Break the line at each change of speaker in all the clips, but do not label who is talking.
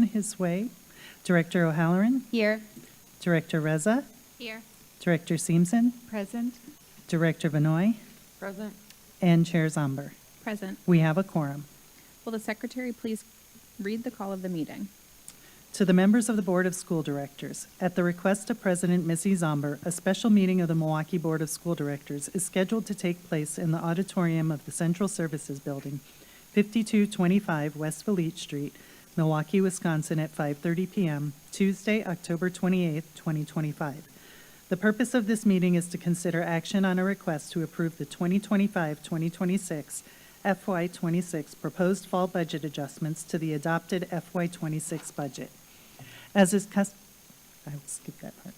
his way. Director O'Halloran,
Here.
Director Reza,
Here.
Director Seamson,
Present.
Director Benoit,
Present.
and Chair Zomber.
Present.
We have a quorum.
Will the secretary please read the call of the meeting?
To the members of the Board of School Directors, at the request of President Missy Zomber, a special meeting of the Milwaukee Board of School Directors is scheduled to take place in the auditorium of the Central Services Building, 5225 West Valete Street, Milwaukee, Wisconsin, at 5:30 p.m., Tuesday, October 28, 2025. The purpose of this meeting is to consider action on a request to approve the 2025-2026 FY26 proposed fall budget adjustments to the adopted FY26 budget. As is I will skip that part.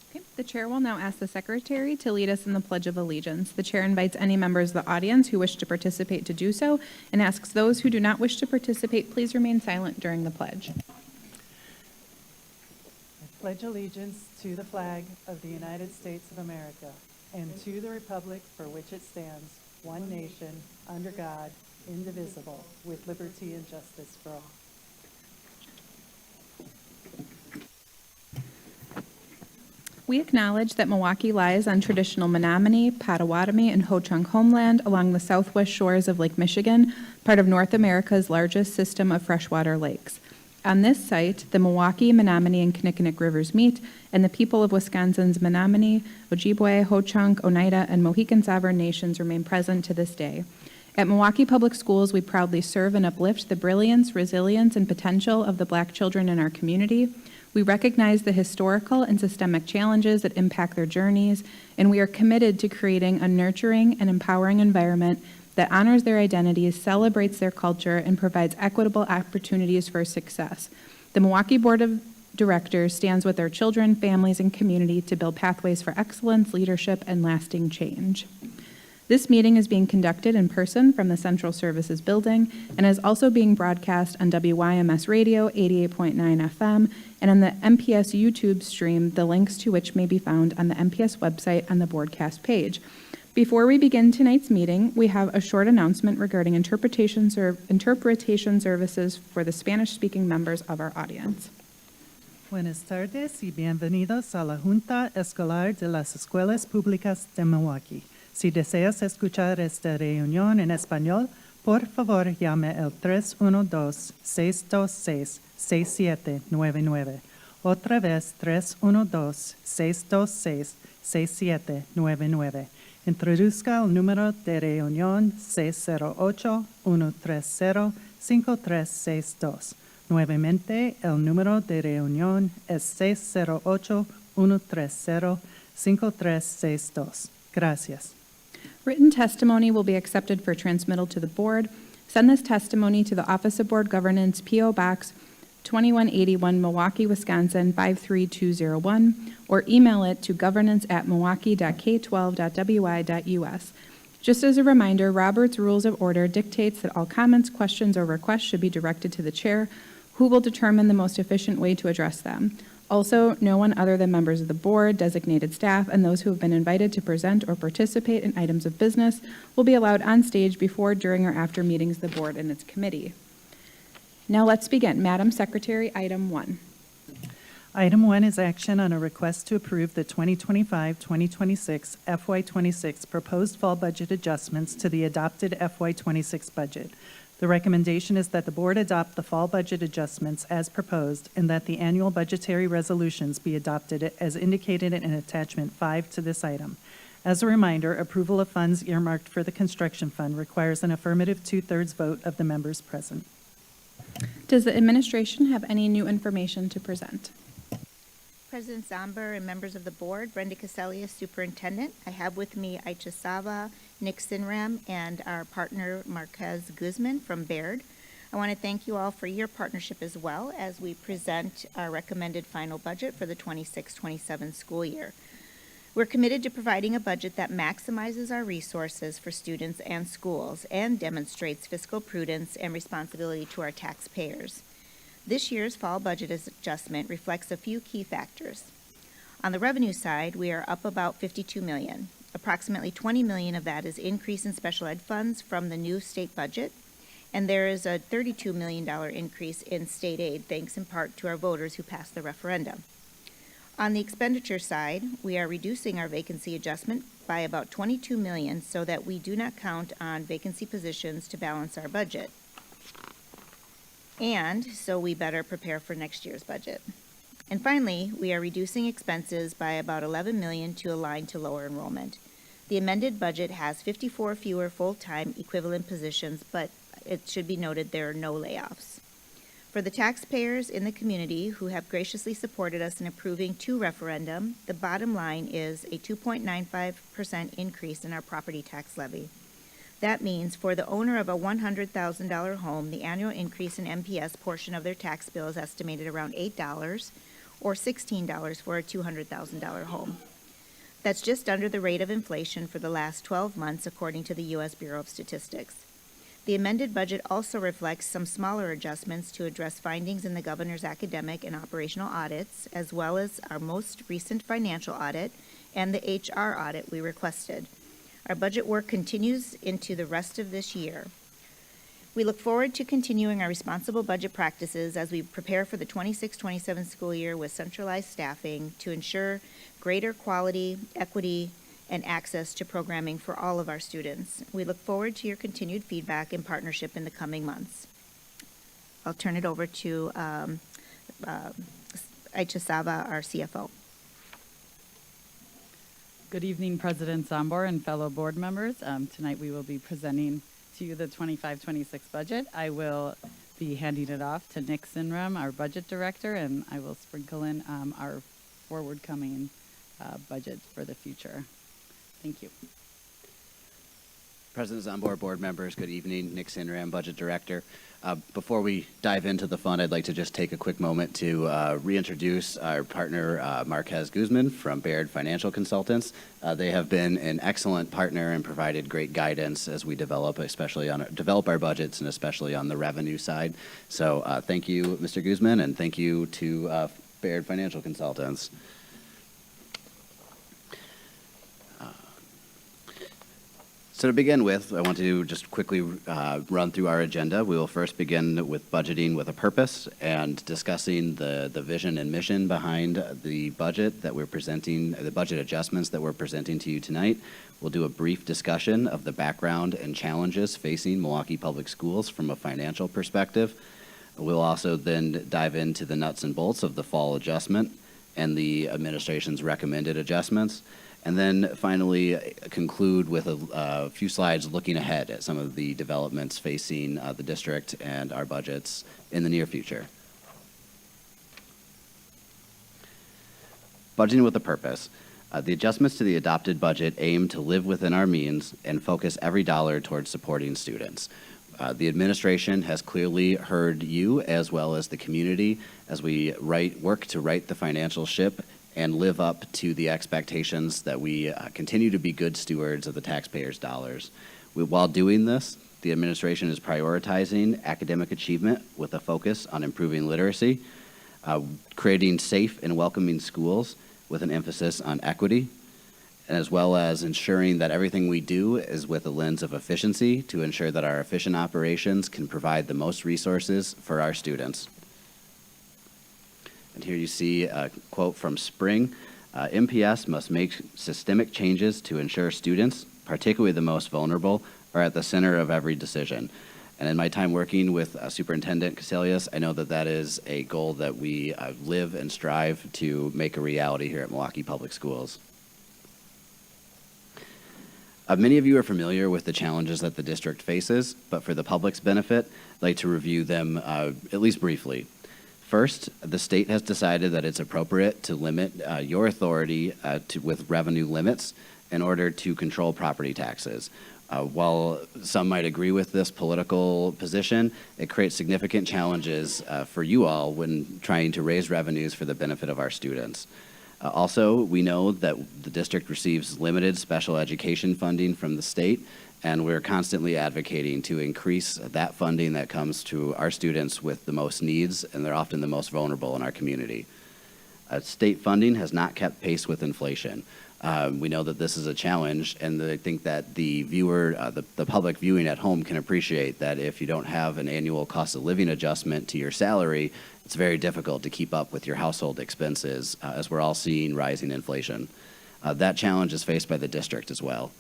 Okay. The chair will now ask the secretary to lead us in the Pledge of Allegiance. The chair invites any members of the audience who wish to participate to do so and asks those who do not wish to participate, please remain silent during the pledge.
I pledge allegiance to the flag of the United States of America and to the republic for which it stands, one nation, under God, indivisible, with liberty and justice for all.
We acknowledge that Milwaukee lies on traditional Menominee, Potawatomi, and Ho-Chunk homeland along the southwest shores of Lake Michigan, part of North America's largest system of freshwater lakes. On this site, the Milwaukee, Menominee, and Kinnickinnick rivers meet, and the people of Wisconsin's Menominee, Ojibwe, Ho-Chunk, Oneida, and Mohican sovereign nations remain present to this day. At Milwaukee Public Schools, we proudly serve and uplift the brilliance, resilience, and potential of the Black children in our community. We recognize the historical and systemic challenges that impact their journeys, and we are committed to creating a nurturing and empowering environment that honors their identities, celebrates their culture, and provides equitable opportunities for success. The Milwaukee Board of Directors stands with their children, families, and community to build pathways for excellence, leadership, and lasting change. This meeting is being conducted in person from the Central Services Building and is also being broadcast on WYMS Radio 88.9 FM and on the MPS YouTube stream, the links to which may be found on the MPS website on the broadcast page. Before we begin tonight's meeting, we have a short announcement regarding interpretation services for the Spanish-speaking members of our audience.
Buenas tardes y bienvenidos a la Junta Escolar de las Escuelas Públicas de Milwaukee. Si deseas escuchar esta reunión en español, por favor llame al 312-626-6799. Otra vez, 312-626-6799. Introduzca el número de reunión 608-130-5362. Nuevamente, el número de reunión es 608-130-5362. Gracias.
Written testimony will be accepted for transmittal to the board. Send this testimony to the Office of Board Governance, P.O. Box 2181, Milwaukee, Wisconsin 53201, or email it to governance@milwaukee.k12.wi.us. Just as a reminder, Robert's Rules of Order dictates that all comments, questions, or requests should be directed to the chair, who will determine the most efficient way to address them. Also, no one other than members of the board, designated staff, and those who have been invited to present or participate in items of business will be allowed on stage before, during, or after meetings of the board and its committee. Now let's begin. Madam Secretary, item 1.
Item 1 is action on a request to approve the 2025-2026 FY26 proposed fall budget adjustments to the adopted FY26 budget. The recommendation is that the board adopt the fall budget adjustments as proposed and that the annual budgetary resolutions be adopted as indicated in attachment 5 to this item. As a reminder, approval of funds earmarked for the construction fund requires an affirmative 2/3 vote of the members present.
Does the administration have any new information to present?
President Zomber and members of the board, Brenda Casellia, Superintendent. I have with me Aicha Sava, Nick Sinram, and our partner Marquez Guzman from Baird. I want to thank you all for your partnership as well as we present our recommended final budget for the 26-27 school year. We're committed to providing a budget that maximizes our resources for students and schools and demonstrates fiscal prudence and responsibility to our taxpayers. This year's fall budget adjustment reflects a few key factors. On the revenue side, we are up about $52 million. Approximately $20 million of that is increase in special ed funds from the new state budget, And there is a $32 million increase in state aid, thanks in part to our voters who passed the referendum. On the expenditure side, we are reducing our vacancy adjustment by about $22 million so that we do not count on vacancy positions to balance our budget. And so we better prepare for next year's budget. And finally, we are reducing expenses by about $11 million to align to lower enrollment. The amended budget has 54 fewer full-time equivalent positions, but it should be noted there are no layoffs. For the taxpayers in the community who have graciously supported us in approving 2 referendum, the bottom line is a 2.95% increase in our property tax levy. That means for the owner of a $100,000 home, the annual increase in MPS portion of their tax bill is estimated around $8 or $16 for a $200,000 home. That's just under the rate of inflation for the last 12 months, according to the U.S. Bureau of Statistics. The amended budget also reflects some smaller adjustments to address findings in the governor's academic and operational audits, as well as our most recent financial audit and the HR audit we requested. Our budget work continues into the rest of this year. We look forward to continuing our responsible budget practices as we prepare for the 26-27 school year with centralized staffing to ensure greater quality, equity, and access to programming for all of our students. We look forward to your continued feedback and partnership in the coming months. I'll turn it over to Aicha Sava, our CFO.
Good evening, President Zombor and fellow board members. Tonight we will be presenting to you the 25-26 budget. I will be handing it off to Nick Sinram, our budget director, and I will sprinkle in our forward-coming budget for the future. Thank you.
President Zombor, board members, good evening. Nick Sinram, budget director. Before we dive into the fund, I'd like to just take a quick moment to reintroduce our partner, Marquez Guzman from Baird Financial Consultants. They have been an excellent partner and provided great guidance as we develop, develop our budgets and especially on the revenue side. So thank you, Mr. Guzman, and thank you to Baird Financial Consultants. So to begin with, I want to just quickly run through our agenda. We will first begin with budgeting with a purpose and discussing the vision and mission behind the budget that we're presenting, the budget adjustments that we're presenting to you tonight. We'll do a brief discussion of the background and challenges facing Milwaukee Public Schools from a financial perspective. We'll also then dive into the nuts and bolts of the fall adjustment and the administration's recommended adjustments. And then finally conclude with a few slides looking ahead at some of the developments facing the district and our budgets in the near future. Budgeting with a purpose. The adjustments to the adopted budget aim to live within our means and focus every dollar towards supporting students. The administration has clearly heard you as well as the community as we work to right the financial ship and live up to the expectations that we continue to be good stewards of the taxpayers' dollars. While doing this, the administration is prioritizing academic achievement with a focus on improving literacy, creating safe and welcoming schools with an emphasis on equity, and as well as ensuring that everything we do is with a lens of efficiency to ensure that our efficient operations can provide the most resources for our students. And here you see a quote from Spring. MPS must make systemic changes to ensure students, particularly the most vulnerable, are at the center of every decision. And in my time working with Superintendent Caselius, I know that that is a goal that we live and strive to make a reality here at Milwaukee Public Schools. Many of you are familiar with the challenges that the district faces, but for the public's benefit, I'd like to review them at least briefly. First, the state has decided that it's appropriate to limit your authority with revenue limits in order to control property taxes. While some might agree with this political position, it creates significant challenges for you all when trying to raise revenues for the benefit of our students. Also, we know that the district receives limited special education funding from the state, and we're constantly advocating to increase that funding that comes to our students with the most needs, and they're often the most vulnerable in our community. State funding has not kept pace with inflation. We know that this is a challenge, and I think that the viewer, the public viewing at home can appreciate that if you don't have an annual cost of living adjustment to your salary, it's very difficult to keep up with your household expenses as we're all seeing rising inflation. That challenge is faced by the district as well.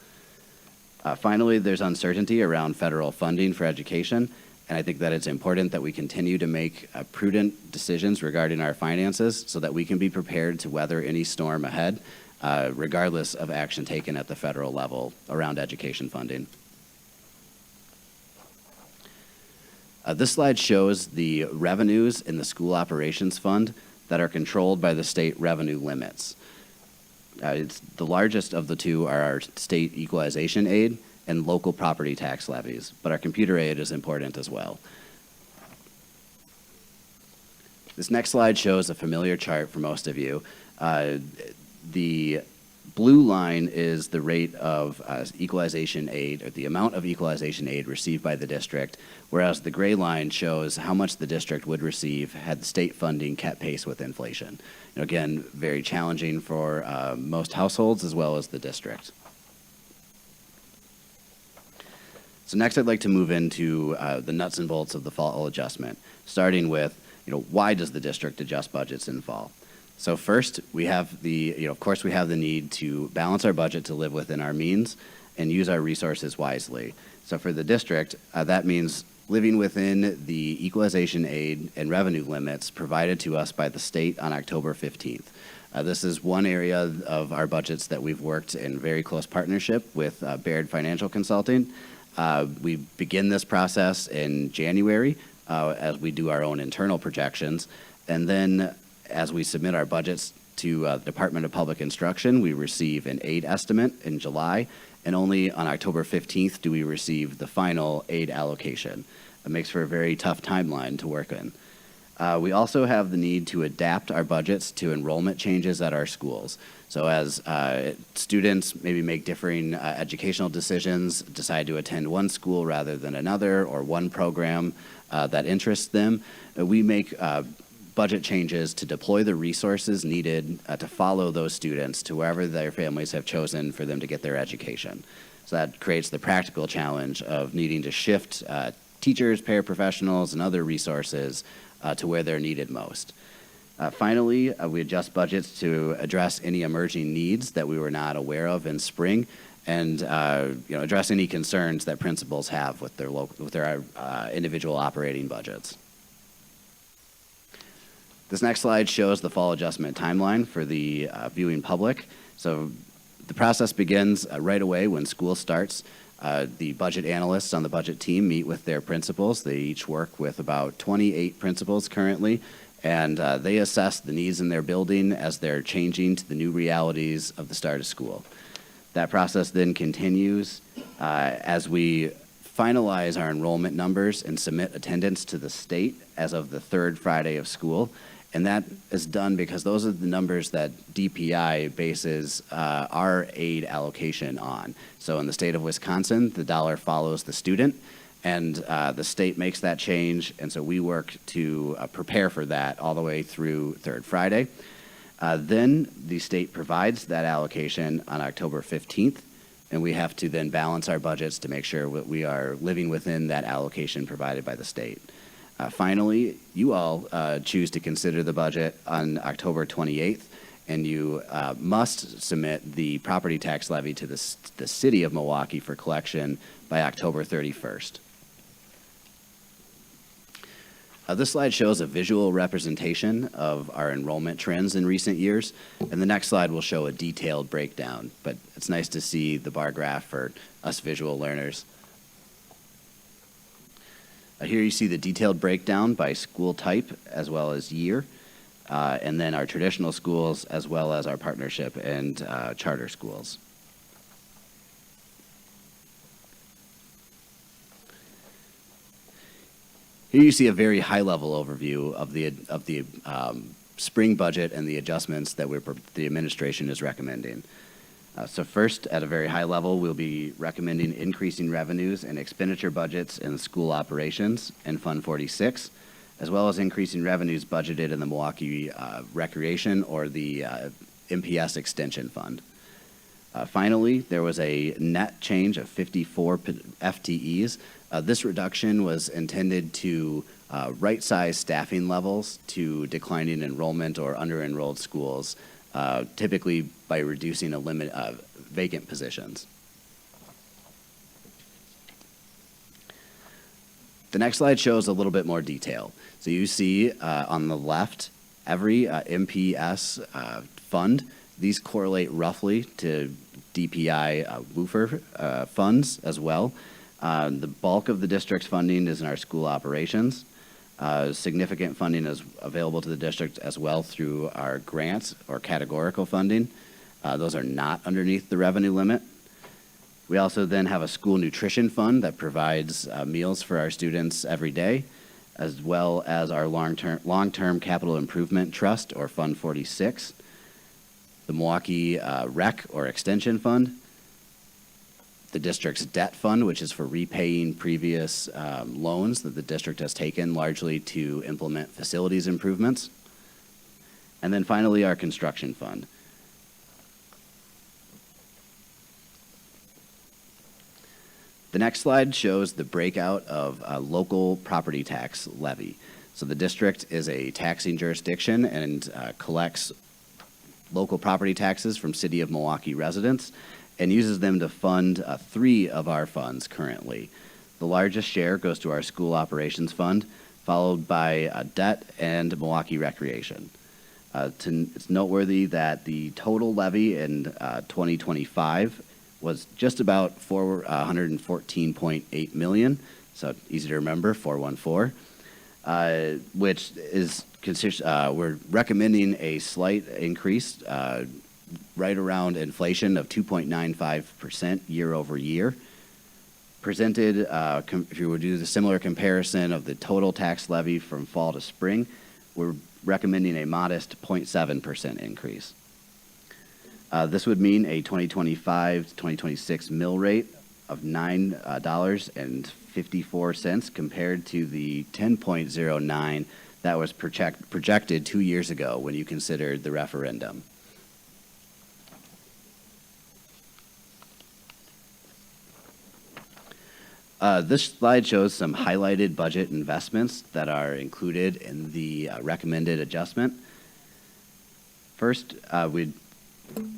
Finally, there's uncertainty around federal funding for education, and I think that it's important that we continue to make prudent decisions regarding our finances so that we can be prepared to weather any storm ahead, regardless of action taken at the federal level around education funding. This slide shows the revenues in the school operations fund that are controlled by the state revenue limits. It's the largest of the two are our state equalization aid and local property tax levies, but our computer aid is important as well. This next slide shows a familiar chart for most of you. The blue line is the rate of equalization aid, or the amount of equalization aid received by the district, whereas the gray line shows how much the district would receive had the state funding kept pace with inflation. And again, very challenging for most households as well as the district. So next I'd like to move into the nuts and bolts of the fall adjustment, starting with, why does the district adjust budgets in fall? So first, we have of course, we have the need to balance our budget to live within our means and use our resources wisely. So for the district, that means living within the equalization aid and revenue limits provided to us by the state on October 15th. This is one area of our budgets that we've worked in very close partnership with Baird Financial Consulting. We begin this process in January as we do our own internal projections, and then as we submit our budgets to the Department of Public Instruction, we receive an aid estimate in July, and only on October 15th do we receive the final aid allocation. It makes for a very tough timeline to work in. We also have the need to adapt our budgets to enrollment changes at our schools. So as students maybe make differing educational decisions, decide to attend one school rather than another, or one program that interests them, we make budget changes to deploy the resources needed to follow those students to wherever their families have chosen for them to get their education. So that creates the practical challenge of needing to shift teachers, paraprofessionals, and other resources to where they're needed most. Finally, we adjust budgets to address any emerging needs that we were not aware of in spring, and address any concerns that principals have with their individual operating budgets. This next slide shows the fall adjustment timeline for the viewing public. So the process begins right away when school starts. The budget analysts on the budget team meet with their principals. They each work with about 28 principals currently, and they assess the needs in their building as they're changing to the new realities of the start of school. That process then continues as we finalize our enrollment numbers and submit attendance to the state as of the third Friday of school. And that is done because those are the numbers that DPI bases our aid allocation on. So in the state of Wisconsin, the dollar follows the student, and the state makes that change, and so we work to prepare for that all the way through third Friday. Then the state provides that allocation on October 15th, and we have to then balance our budgets to make sure that we are living within that allocation provided by the state. Finally, you all choose to consider the budget on October 28th, and you must submit the property tax levy to the city of Milwaukee for collection by October 31st. This slide shows a visual representation of our enrollment trends in recent years, and the next slide will show a detailed breakdown, but it's nice to see the bar graph for us visual learners. Here you see the detailed breakdown by school type as well as year, and then our traditional schools as well as our partnership and charter schools. Here you see a very high-level overview of the spring budget and the adjustments that the administration is recommending. So first, at a very high level, we'll be recommending increasing revenues and expenditure budgets in school operations and Fund 46, as well as increasing revenues budgeted in the Milwaukee Recreation or the MPS Extension Fund. Finally, there was a net change of 54 FTEs. This reduction was intended to right-size staffing levels to declining enrollment or under-enrolled schools, typically by reducing a limit of vacant positions. The next slide shows a little bit more detail. So you see on the left, every MPS fund, these correlate roughly to DPI WOOFR funds as well. The bulk of the district's funding is in our school operations. Significant funding is available to the district as well through our grants or categorical funding. Those are not underneath the revenue limit. We also then have a school nutrition fund that provides meals for our students every day, as well as our long-term capital improvement trust, or Fund 46, the Milwaukee Rec or Extension Fund, the district's debt fund, which is for repaying previous loans that the district has taken largely to implement facilities improvements, and then finally our construction fund. The next slide shows the breakout of local property tax levy. So the district is a taxing jurisdiction and collects local property taxes from City of Milwaukee residents and uses them to fund 3 of our funds currently. The largest share goes to our school operations fund, followed by debt and Milwaukee Recreation. It's noteworthy that the total levy in 2025 was just about $414.8 million, so easy to remember, 414, which is we're recommending a slight increase right around inflation of 2.95% year over year. Presented, if you would do the similar comparison of the total tax levy from fall to spring, we're recommending a modest 0.7% increase. This would mean a 2025 to 2026 mill rate of $9.54 compared to the 10.09 that was projected 2 years ago when you considered the referendum. This slide shows some highlighted budget investments that are included in the recommended adjustment. First,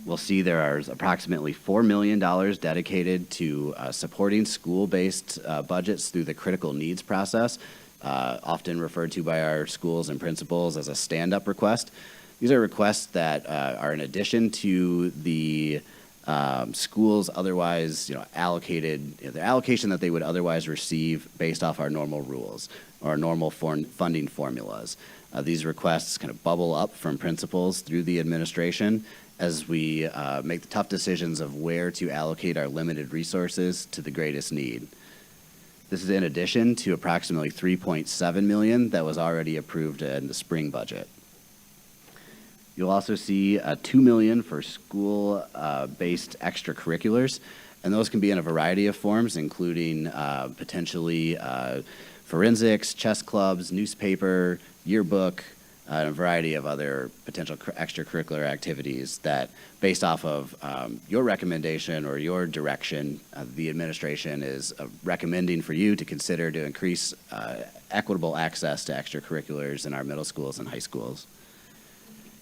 we'll see there is approximately $4 million dedicated to supporting school-based budgets through the critical needs process, often referred to by our schools and principals as a stand-up request. These are requests that are in addition to the schools otherwise, allocated, the allocation that they would otherwise receive based off our normal rules or normal funding formulas. These requests kind of bubble up from principals through the administration as we make the tough decisions of where to allocate our limited resources to the greatest need. This is in addition to approximately $3.7 million that was already approved in the spring budget. You'll also see $2 million for school-based extracurriculars, and those can be in a variety of forms, including potentially forensics, chess clubs, newspaper, yearbook, and a variety of other potential extracurricular activities that, based off of your recommendation or your direction, the administration is recommending for you to consider to increase equitable access to extracurriculars in our middle schools and high schools.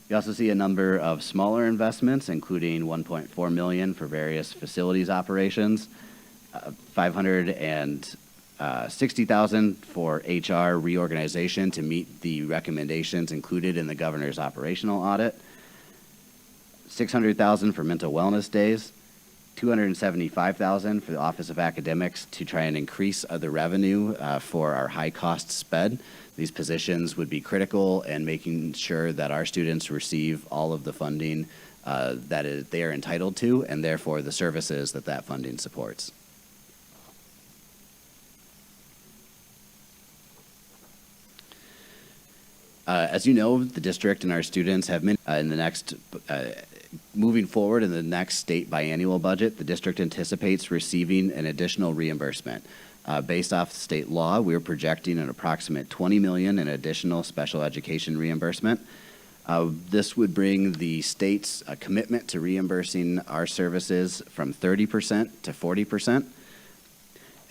You also see a number of smaller investments, including $1.4 million for various facilities operations, $560,000 for HR reorganization to meet the recommendations included in the governor's operational audit, $600,000 for mental wellness days, $275,000 for the Office of Academics to try and increase the revenue for our high-cost SPED. These positions would be critical in making sure that our students receive all of the funding that they are entitled to, and therefore the services that that funding supports. As you know, the district and our students have been in the next moving forward in the next state biannual budget, the district anticipates receiving an additional reimbursement. Based off state law, we're projecting an approximate $20 million in additional special education reimbursement. This would bring the state's commitment to reimbursing our services from 30% to 40%.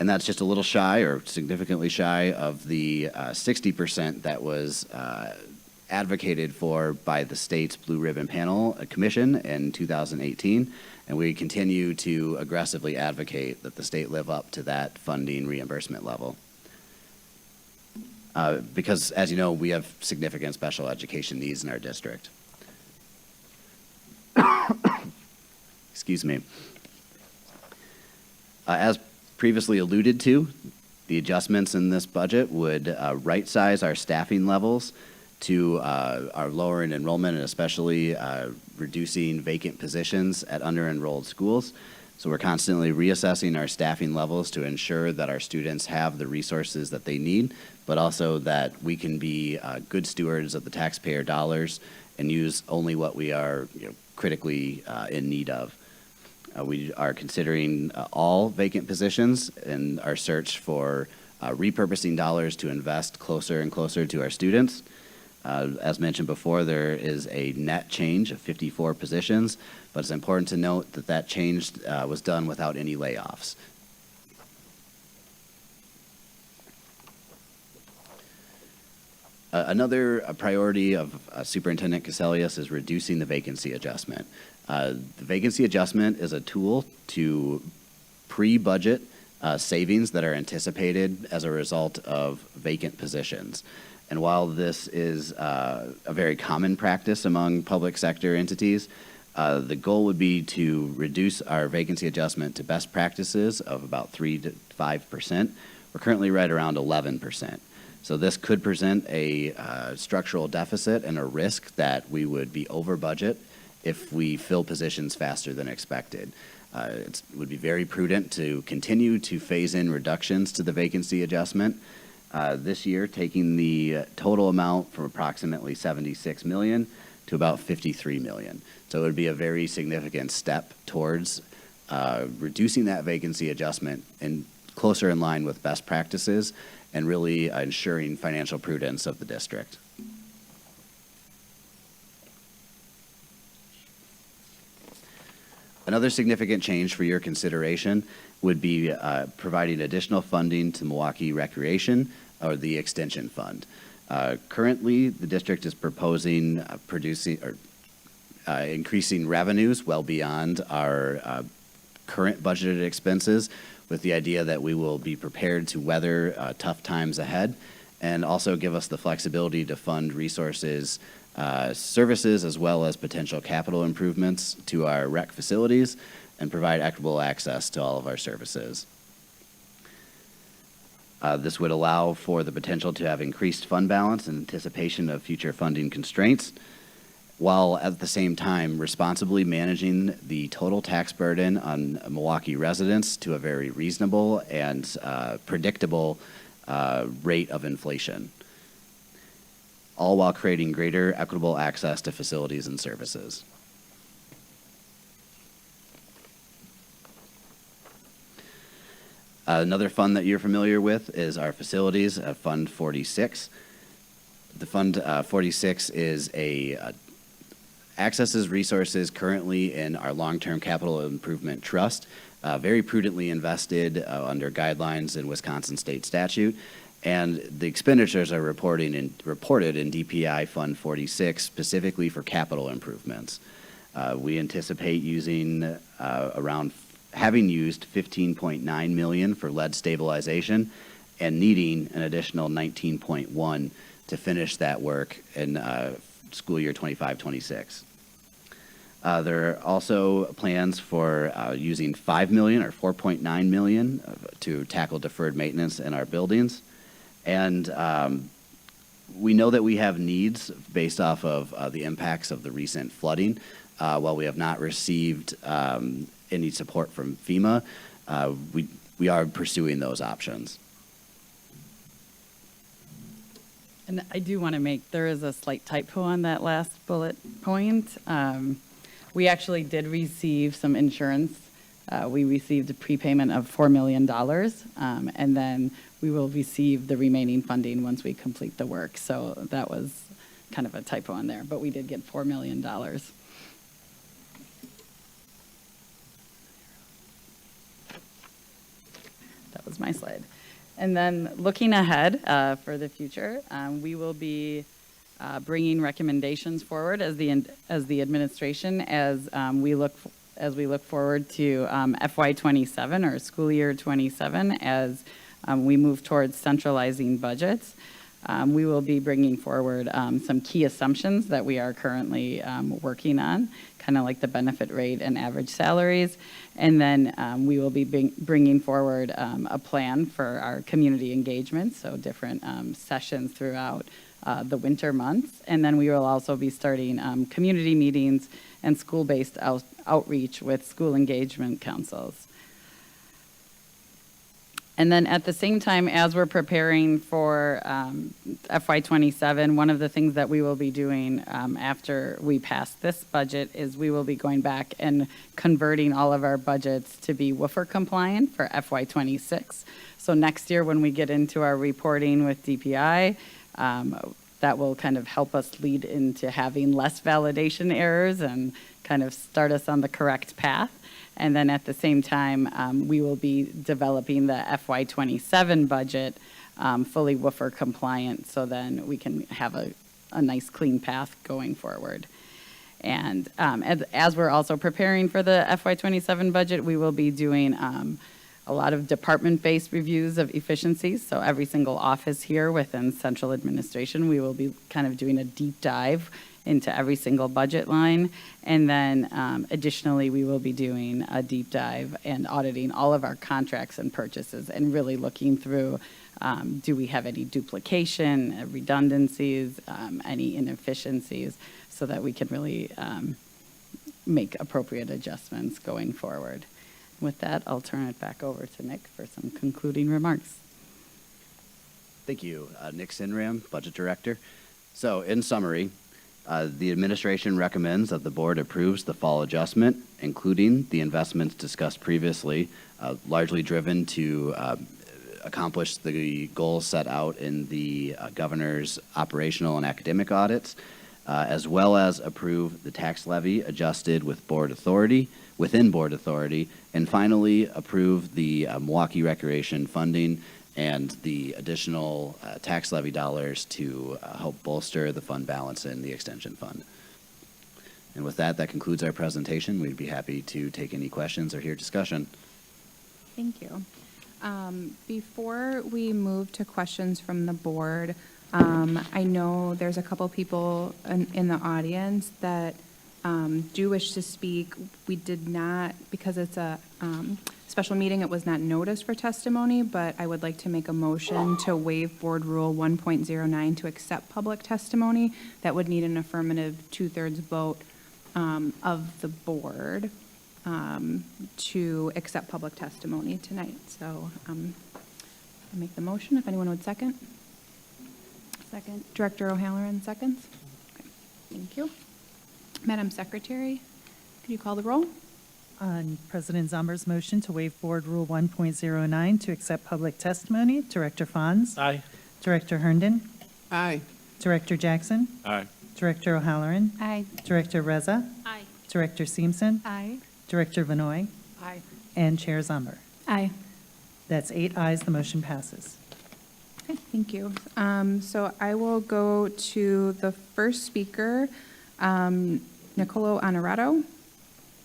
And that's just a little shy or significantly shy of the 60% that was advocated for by the state's Blue Ribbon Panel Commission in 2018. And we continue to aggressively advocate that the state live up to that funding reimbursement level. Because, as you know, we have significant special education needs in our district. Excuse me. As previously alluded to, the adjustments in this budget would right-size our staffing levels to our lowering enrollment and especially reducing vacant positions at under-enrolled schools. So we're constantly reassessing our staffing levels to ensure that our students have the resources that they need, but also that we can be good stewards of the taxpayer dollars and use only what we are critically in need of. We are considering all vacant positions in our search for repurposing dollars to invest closer and closer to our students. As mentioned before, there is a net change of 54 positions, but it's important to note that that change was done without any layoffs. Another priority of Superintendent Cassellius is reducing the vacancy adjustment. The vacancy adjustment is a tool to pre-budget savings that are anticipated as a result of vacant positions. And while this is a very common practice among public sector entities, the goal would be to reduce our vacancy adjustment to best practices of about 3 to 5%. We're currently right around 11%. So this could present a structural deficit and a risk that we would be over budget if we fill positions faster than expected. It would be very prudent to continue to phase in reductions to the vacancy adjustment. This year, taking the total amount from approximately 76 million to about 53 million. So it would be a very significant step towards reducing that vacancy adjustment and closer in line with best practices and really ensuring financial prudence of the district. Another significant change for your consideration would be providing additional funding to Milwaukee Recreation or the Extension Fund. Currently, the district is proposing increasing revenues well beyond our current budgeted expenses, with the idea that we will be prepared to weather tough times ahead and also give us the flexibility to fund resources, services, as well as potential capital improvements to our rec facilities and provide equitable access to all of our services. This would allow for the potential to have increased fund balance in anticipation of future funding constraints, while at the same time responsibly managing the total tax burden on Milwaukee residents to a very reasonable and predictable rate of inflation, all while creating greater equitable access to facilities and services. Another fund that you're familiar with is our facilities, Fund 46. The Fund 46 is accesses resources currently in our long-term capital improvement trust, very prudently invested under guidelines in Wisconsin state statute, and the expenditures are reported in DPI Fund 46 specifically for capital improvements. We anticipate using having used $15.9 million for lead stabilization and needing an additional $19.1 to finish that work in school year 25-26. There are also plans for using $5 million or $4.9 million to tackle deferred maintenance in our buildings. And we know that we have needs based off of the impacts of the recent flooding. While we have not received any support from FEMA, we are pursuing those options.
And I do want to make, there is a slight typo on that last bullet point. We actually did receive some insurance. We received a prepayment of $4 million, and then we will receive the remaining funding once we complete the work. So that was kind of a typo in there, but we did get $4 million. That was my slide. And then looking ahead for the future, we will be bringing recommendations forward as the administration as we look forward to FY27 or school year 27 as we move towards centralizing budgets. We will be bringing forward some key assumptions that we are currently working on, kind of like the benefit rate and average salaries. And then we will be bringing forward a plan for our community engagement, so different sessions throughout the winter months. And then we will also be starting community meetings and school-based outreach with school engagement councils. And then at the same time, as we're preparing for FY27, one of the things that we will be doing after we pass this budget is we will be going back and converting all of our budgets to be WOOFR compliant for FY26. So next year, when we get into our reporting with DPI, that will kind of help us lead into having less validation errors and kind of start us on the correct path. And then at the same time, we will be developing the FY27 budget fully WOOFR compliant, so then we can have a nice clean path going forward. And as we're also preparing for the FY27 budget, we will be doing a lot of department-based reviews of efficiencies. So every single office here within central administration, we will be kind of doing a deep dive into every single budget line. And then additionally, we will be doing a deep dive and auditing all of our contracts and purchases and really looking through, do we have any duplication, redundancies, any inefficiencies, so that we can really make appropriate adjustments going forward. With that, I'll turn it back over to Nick for some concluding remarks.
Thank you. Nick Sinram, Budget Director. So in summary, the administration recommends that the board approves the fall adjustment, including the investments discussed previously, largely driven to accomplish the goals set out in the governor's operational and academic audits, as well as approve the tax levy adjusted with within board authority, and finally approve the Milwaukee Recreation funding and the additional tax levy dollars to help bolster the fund balance in the extension fund. And with that, that concludes our presentation. We'd be happy to take any questions or hear discussion.
Thank you. Before we move to questions from the board, I know there's a couple people in the audience that do wish to speak. We did not, because it's a special meeting, it was not noticed for testimony, but I would like to make a motion to waive Board Rule 1.09 to accept public testimony. That would need an affirmative 2/3 vote of the board to accept public testimony tonight. So I'll make the motion, if anyone would second. Second. Director O'Halloran seconds. Okay. Thank you. Madam Secretary, could you call the roll?
On President Zomber's motion to waive Board Rule 1.09 to accept public testimony, Director Fonz?
Aye.
Director Herndon?
Aye.
Director Jackson?
Aye.
Director O'Halloran?
Aye.
Director Reza?
Aye.
Director Seamson?
Aye.
Director Vanoy?
Aye.
And Chair Zomber.
Aye.
That's 8 ayes, the motion passes.
Okay, thank you. So I will go to the first speaker, Nicolo Honorato.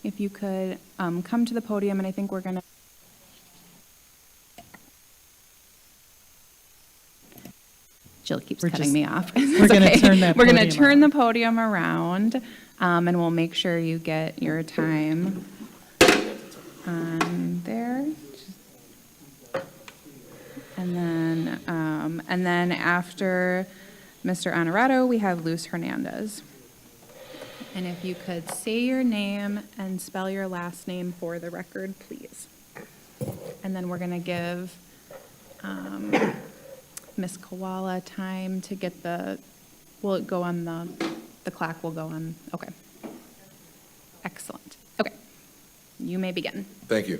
If you could come to the podium, and I think we're going to. Jill keeps
We're
cutting
just-
me off.
we're gonna turn that
We're going to
podium
turn
around.
the podium around, and we'll make sure you get your time on there. And then after Mr. Honorato, we have Luz Hernandez. And if you could say your name and spell your last name for the record, please. And then we're going to give Ms. Koala time to get will it go on the clock will go on, okay. Excellent. Okay. You may begin.
Thank you.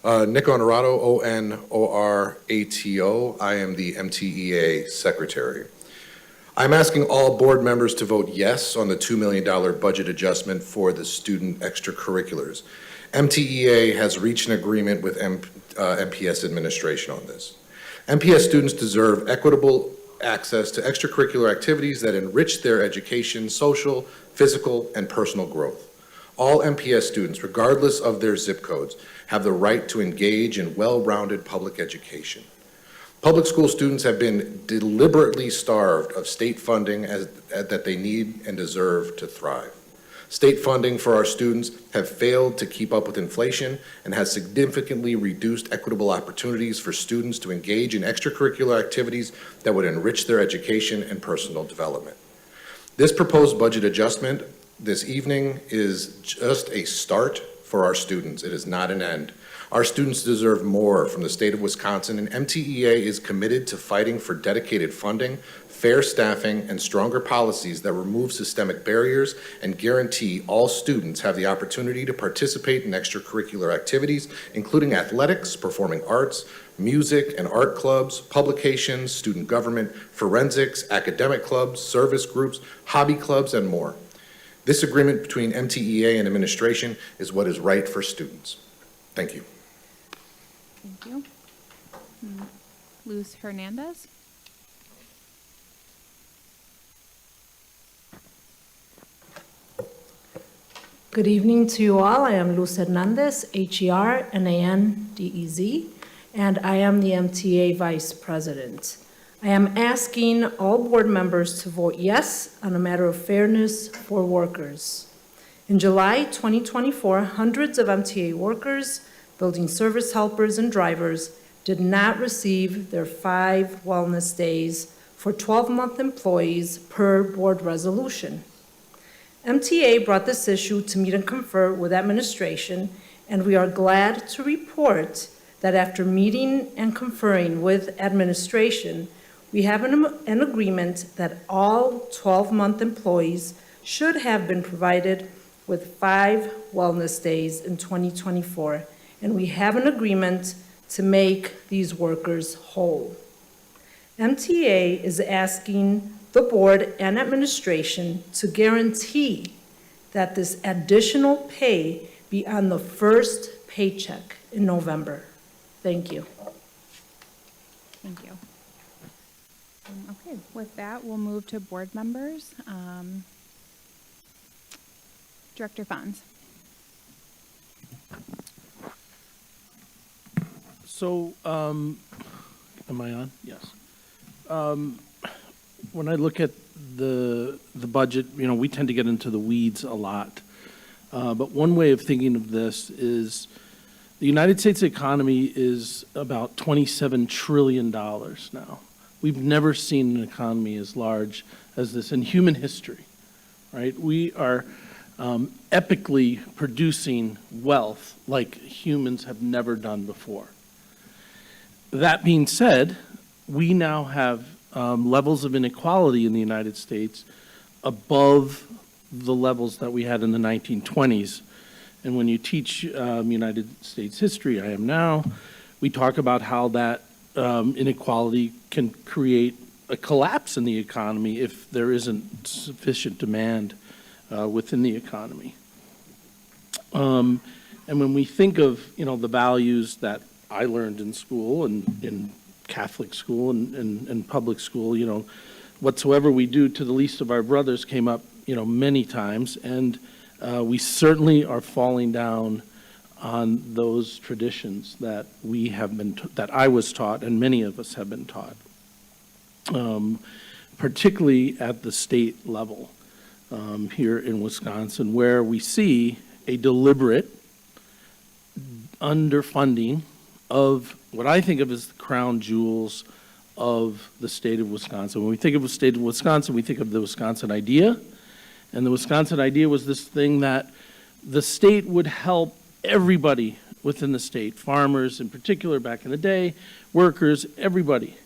Nick Honorato, Onorato. I am the MTEA Secretary. I'm asking all board members to vote yes on the $2 million budget adjustment for the student extracurriculars. MTEA has reached an agreement with MPS administration on this. MPS students deserve equitable access to extracurricular activities that enrich their education, social, physical, and personal growth. All MPS students, regardless of their zip codes, have the right to engage in well-rounded public education. Public school students have been deliberately starved of state funding that they need and deserve to thrive. State funding for our students have failed to keep up with inflation and has significantly reduced equitable opportunities for students to engage in extracurricular activities that would enrich their education and personal development. This proposed budget adjustment this evening is just a start for our students. It is not an end. Our students deserve more from the state of Wisconsin, and MTEA is committed to fighting for dedicated funding, fair staffing, and stronger policies that remove systemic barriers and guarantee all students have the opportunity to participate in extracurricular activities, including athletics, performing arts, music and art clubs, publications, student government, forensics, academic clubs, service groups, hobby clubs, and more. This agreement between MTEA and administration is what is right for students. Thank you.
Thank you. Luz Hernandez.
Good evening to you all. I am Luz Hernandez, Hernandez, and I am the MTA Vice President. I am asking all board members to vote yes on a matter of fairness for workers. In July 2024, hundreds of MTA workers, building service helpers, and drivers did not receive their 5 wellness days for 12-month employees per board resolution. MTA brought this issue to meet and confer with administration, and we are glad to report that after meeting and conferring with administration, we have an agreement that all 12-month employees should have been provided with 5 wellness days in 2024, and we have an agreement to make these workers whole. MTA is asking the board and administration to guarantee that this additional pay be on the first paycheck in November. Thank you.
Thank you. Okay, with that, we'll move to board members. Director Fons.
So, am I on? Yes. When I look at the budget, you know, we tend to get into the weeds a lot. But one way of thinking of this is the United States economy is about $27 trillion now. We've never seen an economy as large as this in human history, right? We are epically producing wealth like humans have never done before. That being said, we now have levels of inequality in the United States above the levels that we had in the 1920s. And when you teach United States history, I am now, we talk about how that inequality can create a collapse in the economy if there isn't sufficient demand within the economy. And when we think of, you know, the values that I learned in school and in Catholic school and public school, you know, whatsoever we do to the least of our brothers came up, you know, many times, and we certainly are falling down on those traditions that we have been, that I was taught and many of us have been taught, particularly at the state level here in Wisconsin, where we see a deliberate underfunding of what I think of as the crown jewels of the state of Wisconsin. When we think of the state of Wisconsin, we think of the Wisconsin idea. And the Wisconsin idea was this thing that the state would help everybody within the state, farmers in particular back in the day, workers, everybody.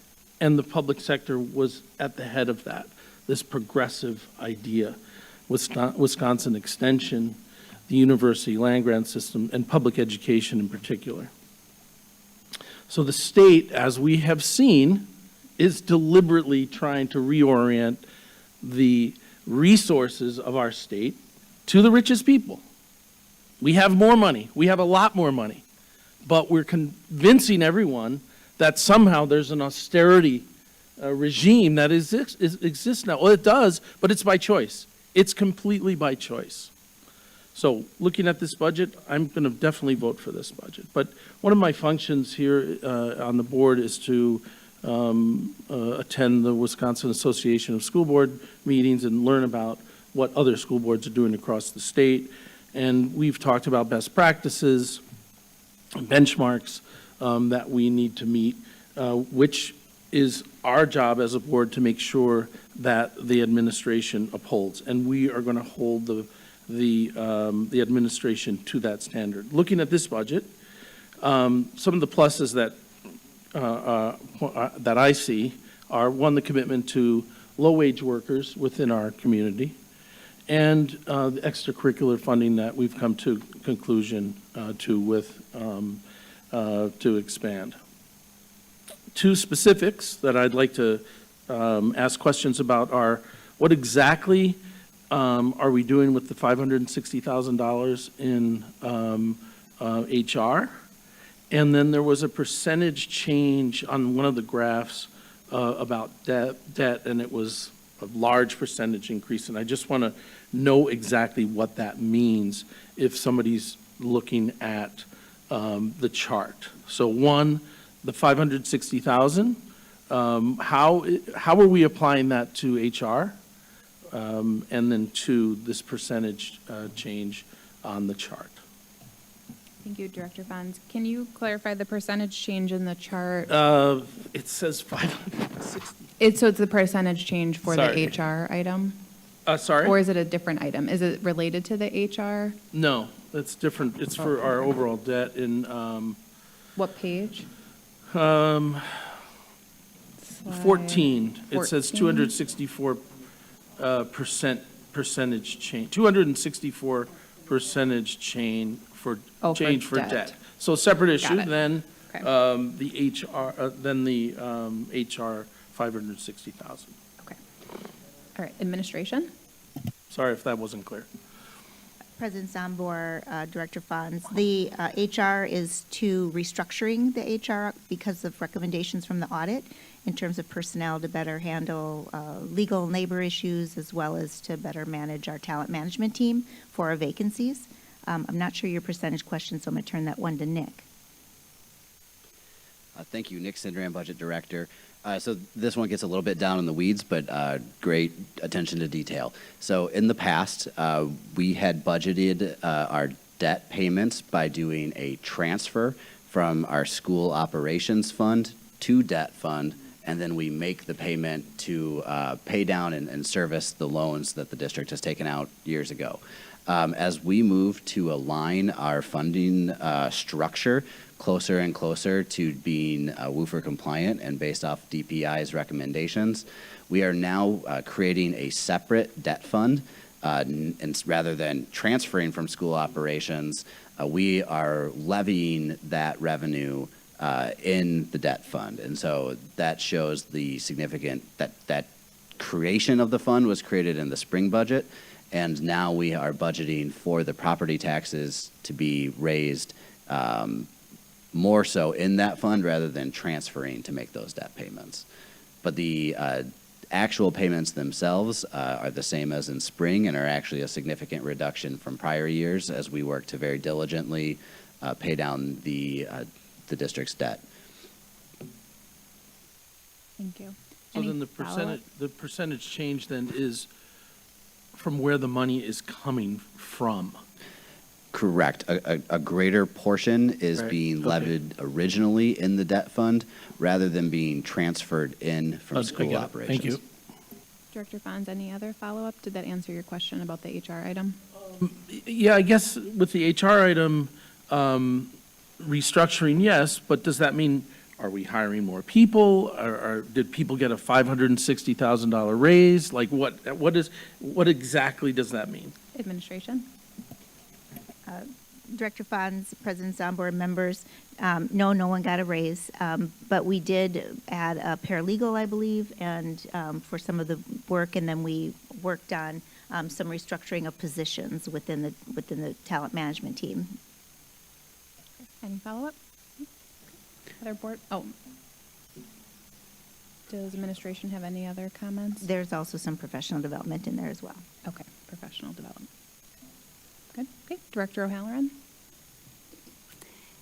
And the public sector was at the head of that, this progressive idea. Wisconsin Extension, the university land-grant system, and public education in particular. So the state, as we have seen, is deliberately trying to reorient the resources of our state to the richest people. We have more money. We have a lot more money. But we're convincing everyone that somehow there's an austerity regime that exists now. Well, it does, but it's by choice. It's completely by choice. So looking at this budget, I'm going to definitely vote for this budget. But one of my functions here on the board is to attend the Wisconsin Association of School Board meetings and learn about what other school boards are doing across the state. And we've talked about best practices, benchmarks that we need to meet, which is our job as a board to make sure that the administration upholds. And we are going to hold the administration to that standard. Looking at this budget, some of the pluses that I see are, one, the commitment to low-wage workers within our community, and the extracurricular funding that we've come to conclusion to expand. Two specifics that I'd like to ask questions about are, what exactly are we doing with the $560,000 in HR? And then there was a percentage change on one of the graphs about debt, and it was a large percentage increase. And I just want to know exactly what that means if somebody's looking at the chart. So one, the 560,000, how are we applying that to HR? And then two, this percentage change on the chart.
Thank you, Director Fons. Can you clarify the percentage change in the chart?
It says 560.
So it's the percentage change for
Sorry.
the HR item?
Sorry?
Or is it a different item? Is it related to the HR?
No, that's different. It's for our overall debt in
What page?
14. It says
14.
264 percentage change, 264 percentage change for debt. So separate issue
it.
than
Okay.
the HR, than the HR 560,000.
Okay. All right, administration?
Sorry if that wasn't clear.
President Zambor, Director Fons, the HR is to restructuring the HR because of recommendations from the audit in terms of personnel to better handle legal and labor issues, as well as to better manage our talent management team for our vacancies. I'm not sure your percentage question, so I'm going to turn that one to Nick.
Thank you, Nick Sindram, Budget Director. So this one gets a little bit down in the weeds, but great attention to detail. So in the past, we had budgeted our debt payments by doing a transfer from our school operations fund to debt fund, and then we make the payment to pay down and service the loans that the district has taken out years ago. As we move to align our funding structure closer and closer to being WUFR compliant and based off DPI's recommendations, we are now creating a separate debt fund. And rather than transferring from school operations, we are levying that revenue in the debt fund. And so that shows the significant, that creation of the fund was created in the spring budget. And now we are budgeting for the property taxes to be raised more so in that fund rather than transferring to make those debt payments. But the actual payments themselves are the same as in spring and are actually a significant reduction from prior years as we work to very diligently pay down the district's debt.
Thank you.
So
Any
then
follow-up?
the percentage change then is from where the money is coming from.
Correct. A greater portion is
Right.
being
Okay.
levied originally in the debt fund rather than being transferred in from
I
school
get it.
operations.
Thank you.
Director Fons, any other follow-up? Did that answer your question about the HR item?
Yeah, I guess with the HR item, restructuring, yes, but does that mean, are we hiring more people? Or did people get a $560,000 raise? Like what exactly does that mean?
Administration?
Director Fonz, President Zombor, and members, no, no one got a raise, but we did add a paralegal, I believe, and for some of the work, and then we worked on some restructuring of positions within the talent management team.
Any follow-up? Other board, oh. Does administration have any other comments?
There's also some professional development in there as well.
Okay, professional development. Good, okay, Director O'Halloran?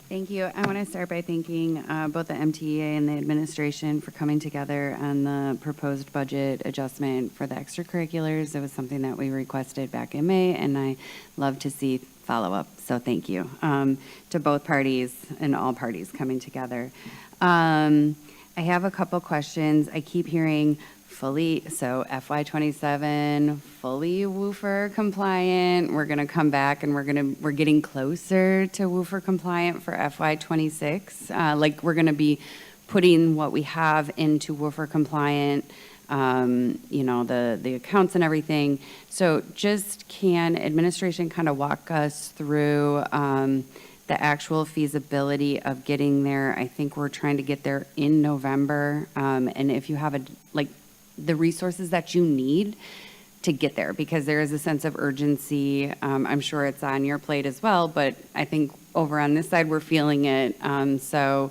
Thank you. I want to start by thanking both the MTEA and the administration for coming together on the proposed budget adjustment for the extracurriculars. It was something that we requested back in May, and I love to see follow-up, so thank you to both parties and all parties coming together. I have a couple questions. I keep hearing so FY27, fully WUFR compliant. We're going to come back and we're getting closer to WUFR compliant for FY26. Like we're going to be putting what we have into WUFR compliant, you know, the accounts and everything. So just can administration kind of walk us through the actual feasibility of getting there? I think we're trying to get there in November. And if you have the resources that you need to get there, because there is a sense of urgency. I'm sure it's on your plate as well, but I think over on this side, we're feeling it. So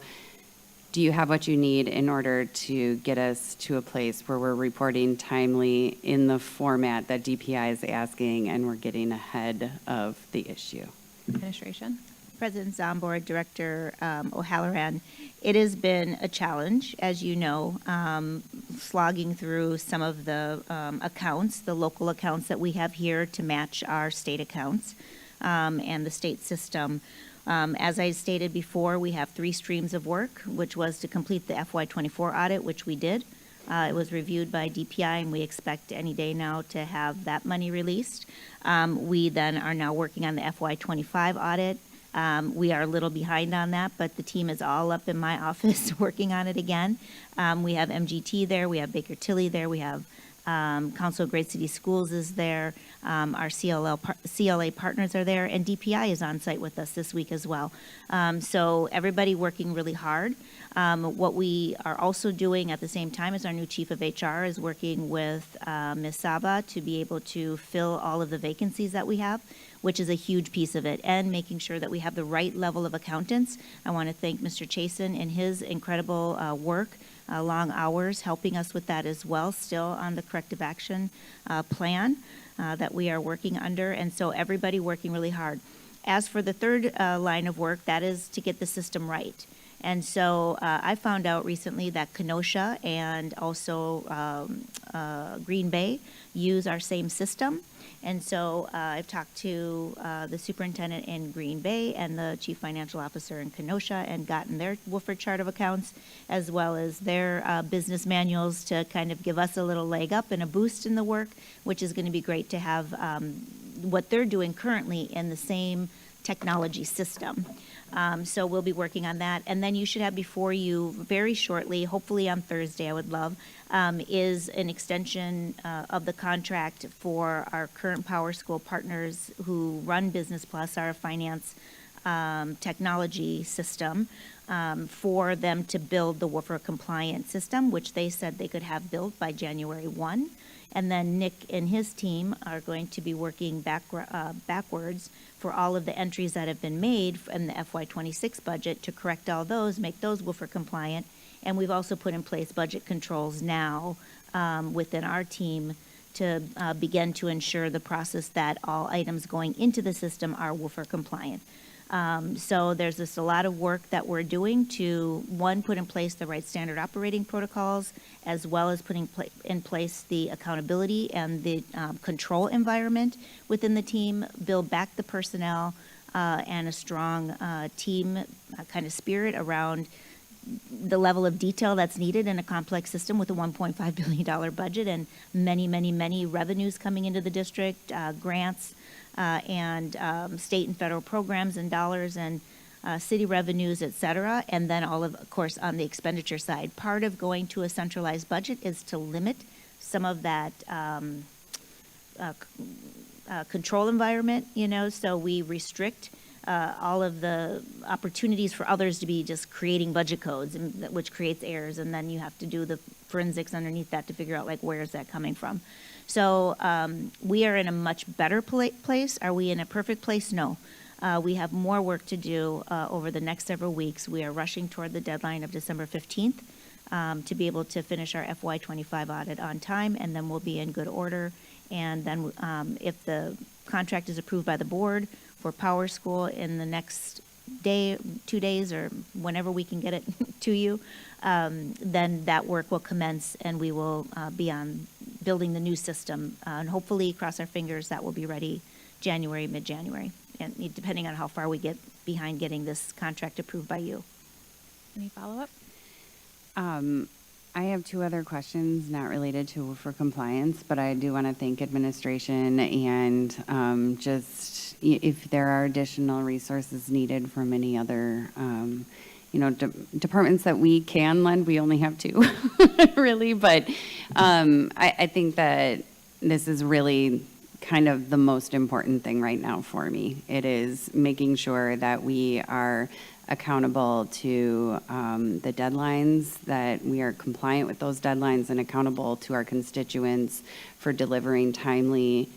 do you have what you need in order to get us to a place where we're reporting timely in the format that DPI is asking and we're getting ahead of the issue?
Administration?
President Zombor, Director O'Halloran, it has been a challenge, as you know, slogging through some of the accounts, the local accounts that we have here to match our state accounts and the state system. As I stated before, we have 3 streams of work, which was to complete the FY24 audit, which we did. It was reviewed by DPI, and we expect any day now to have that money released. We then are now working on the FY25 audit. We are a little behind on that, but the team is all up in my office working on it again. We have MGT there, we have Baker Tilly there, we have Council of Great City Schools is there, our CLA partners are there, and DPI is on site with us this week as well. So everybody working really hard. What we are also doing at the same time as our new Chief of HR is working with Ms. Saba to be able to fill all of the vacancies that we have, which is a huge piece of it, and making sure that we have the right level of accountants. I want to thank Mr. Chasen and his incredible work, long hours, helping us with that as well, still on the corrective action plan that we are working under, and so everybody working really hard. As for the third line of work, that is to get the system right. And so I found out recently that Kenosha and also Green Bay use our same system. And so I've talked to the superintendent in Green Bay and the chief financial officer in Kenosha and gotten their WUFR chart of accounts as well as their business manuals to kind of give us a little leg up and a boost in the work, which is going to be great to have what they're doing currently in the same technology system. So we'll be working on that. And then you should have before you very shortly, hopefully on Thursday, I would love, is an extension of the contract for our current Power School partners who run Business Plus, our finance technology system, for them to build the WUFR compliant system, which they said they could have built by January 1. And then Nick and his team are going to be working backwards for all of the entries that have been made in the FY26 budget to correct all those, make those WUFR compliant. And we've also put in place budget controls now within our team to begin to ensure the process that all items going into the system are WUFR compliant. So there's just a lot of work that we're doing to, one, put in place the right standard operating protocols, as well as putting in place the accountability and the control environment within the team, build back the personnel and a strong team kind of spirit around the level of detail that's needed in a complex system with a $1.5 billion budget and many, many, many revenues coming into the district, grants, and state and federal programs and dollars and city revenues, et cetera, and then all of course, on the expenditure side. Part of going to a centralized budget is to limit some of that control environment, you know, so we restrict all of the opportunities for others to be just creating budget codes, which creates errors, and then you have to do the forensics underneath that to figure out like where is that coming from. So we are in a much better place. Are we in a perfect place? No. We have more work to do over the next several weeks. We are rushing toward the deadline of December 15th to be able to finish our FY25 audit on time, and then we'll be in good order. And then if the contract is approved by the board for Power School in the next day, 2 days, or whenever we can get it to you, then that work will commence, and we will be on building the new system. And hopefully, cross our fingers, that will be ready January, mid-January, and depending on how far we get behind getting this contract approved by you.
Any follow-up?
I have two other questions not related to for compliance, but I do want to thank administration and just if there are additional resources needed from any other, departments that we can lend. We only have two, really, but I think that this is really kind of the most important thing right now for me. It is making sure that we are accountable to the deadlines, that we are compliant with those deadlines and accountable to our constituents for delivering timely,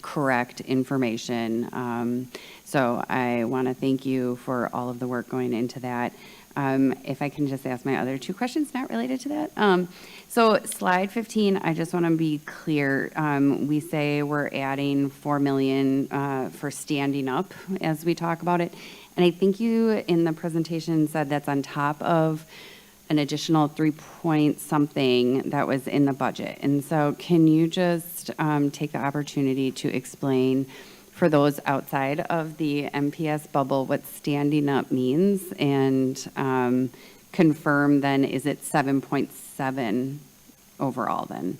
correct information. So I want to thank you for all of the work going into that. If I can just ask my other two questions not related to that. So slide 15, I just want to be clear. We say we're adding $4 million for standing up as we talk about it. And I think you in the presentation said that's on top of an additional 3 point something that was in the budget. And so can you just take the opportunity to explain for those outside of the MPS bubble what standing up means and confirm then, is it 7.7 overall then?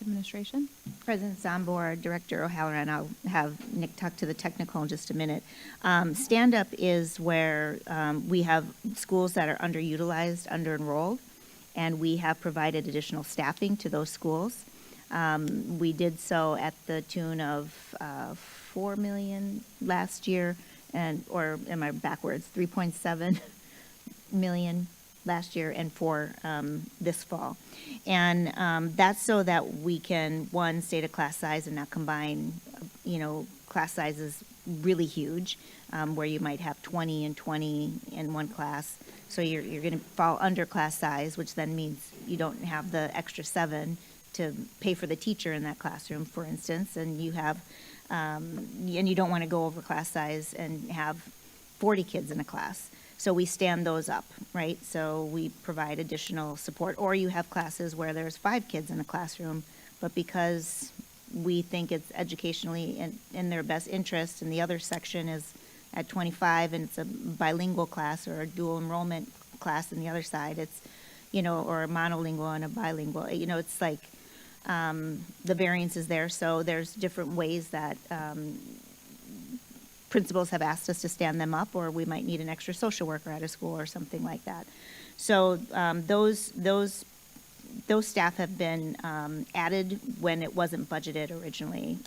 Administration?
President Zambor, Director O'Halloran, I'll have Nick talk to the technical in just a minute. Stand-up is where we have schools that are underutilized, under-enrolled, and we have provided additional staffing to those schools. We did so at the tune of $4 million last year, or am I backwards? 3.7 million last year and for this fall. And that's so that we can, one, state a class size and not combine, class sizes really huge, where you might have 20 and 20 in one class. So you're going to fall under class size, which then means you don't have the extra 7 to pay for the teacher in that classroom, for instance, and you have, and you don't want to go over class size and have 40 kids in a class. So we stand those up, right? So we provide additional support. Or you have classes where there's 5 kids in a classroom, but because we think it's educationally in their best interest, and the other section is at 25, and it's a bilingual class or a dual enrollment class on the other side, it's, or a monolingual and a bilingual, it's like the variance is there. So there's different ways that principals have asked us to stand them up, or we might need an extra social worker at a school or something like that. So those staff have been added when it wasn't budgeted originally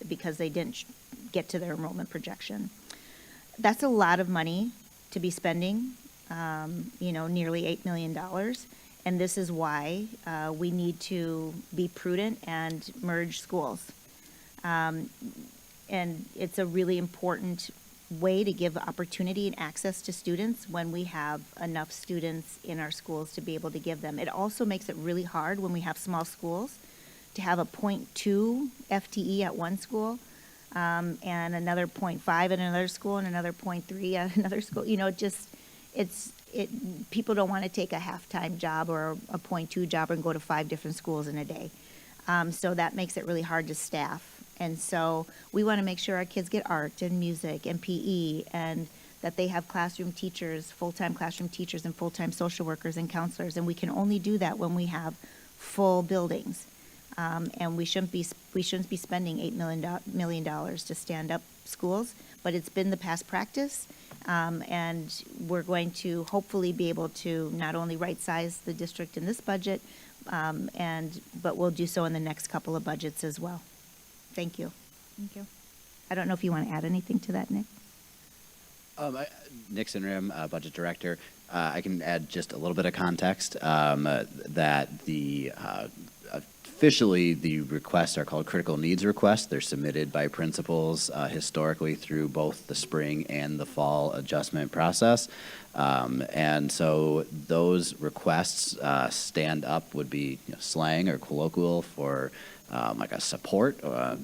because they didn't get to their enrollment projection. That's a lot of money to be spending, nearly $8 million. And this is why we need to be prudent and merge schools. And it's a really important way to give opportunity and access to students when we have enough students in our schools to be able to give them. It also makes it really hard when we have small schools to have a 0.2 FTE at one school and another 0.5 at another school and another 0.3 at another school. People don't want to take a half-time job or a 0.2 job and go to 5 different schools in a day. So that makes it really hard to staff. And so we want to make sure our kids get art and music and PE, and that they have classroom teachers, full-time classroom teachers and full-time social workers and counselors. And we can only do that when we have full buildings. And we shouldn't be spending $8 million to stand up schools, but it's been the past practice. And we're going to hopefully be able to not only right-size the district in this budget, but we'll do so in the next couple of budgets as well. Thank you.
Thank you.
I don't know if you want to add anything to that, Nick?
Nick Sinram, Budget Director. I can add just a little bit of context that officially the requests are called critical needs requests. They're submitted by principals historically through both the spring and the fall adjustment process. And so those requests stand up would be slang or colloquial for like a support or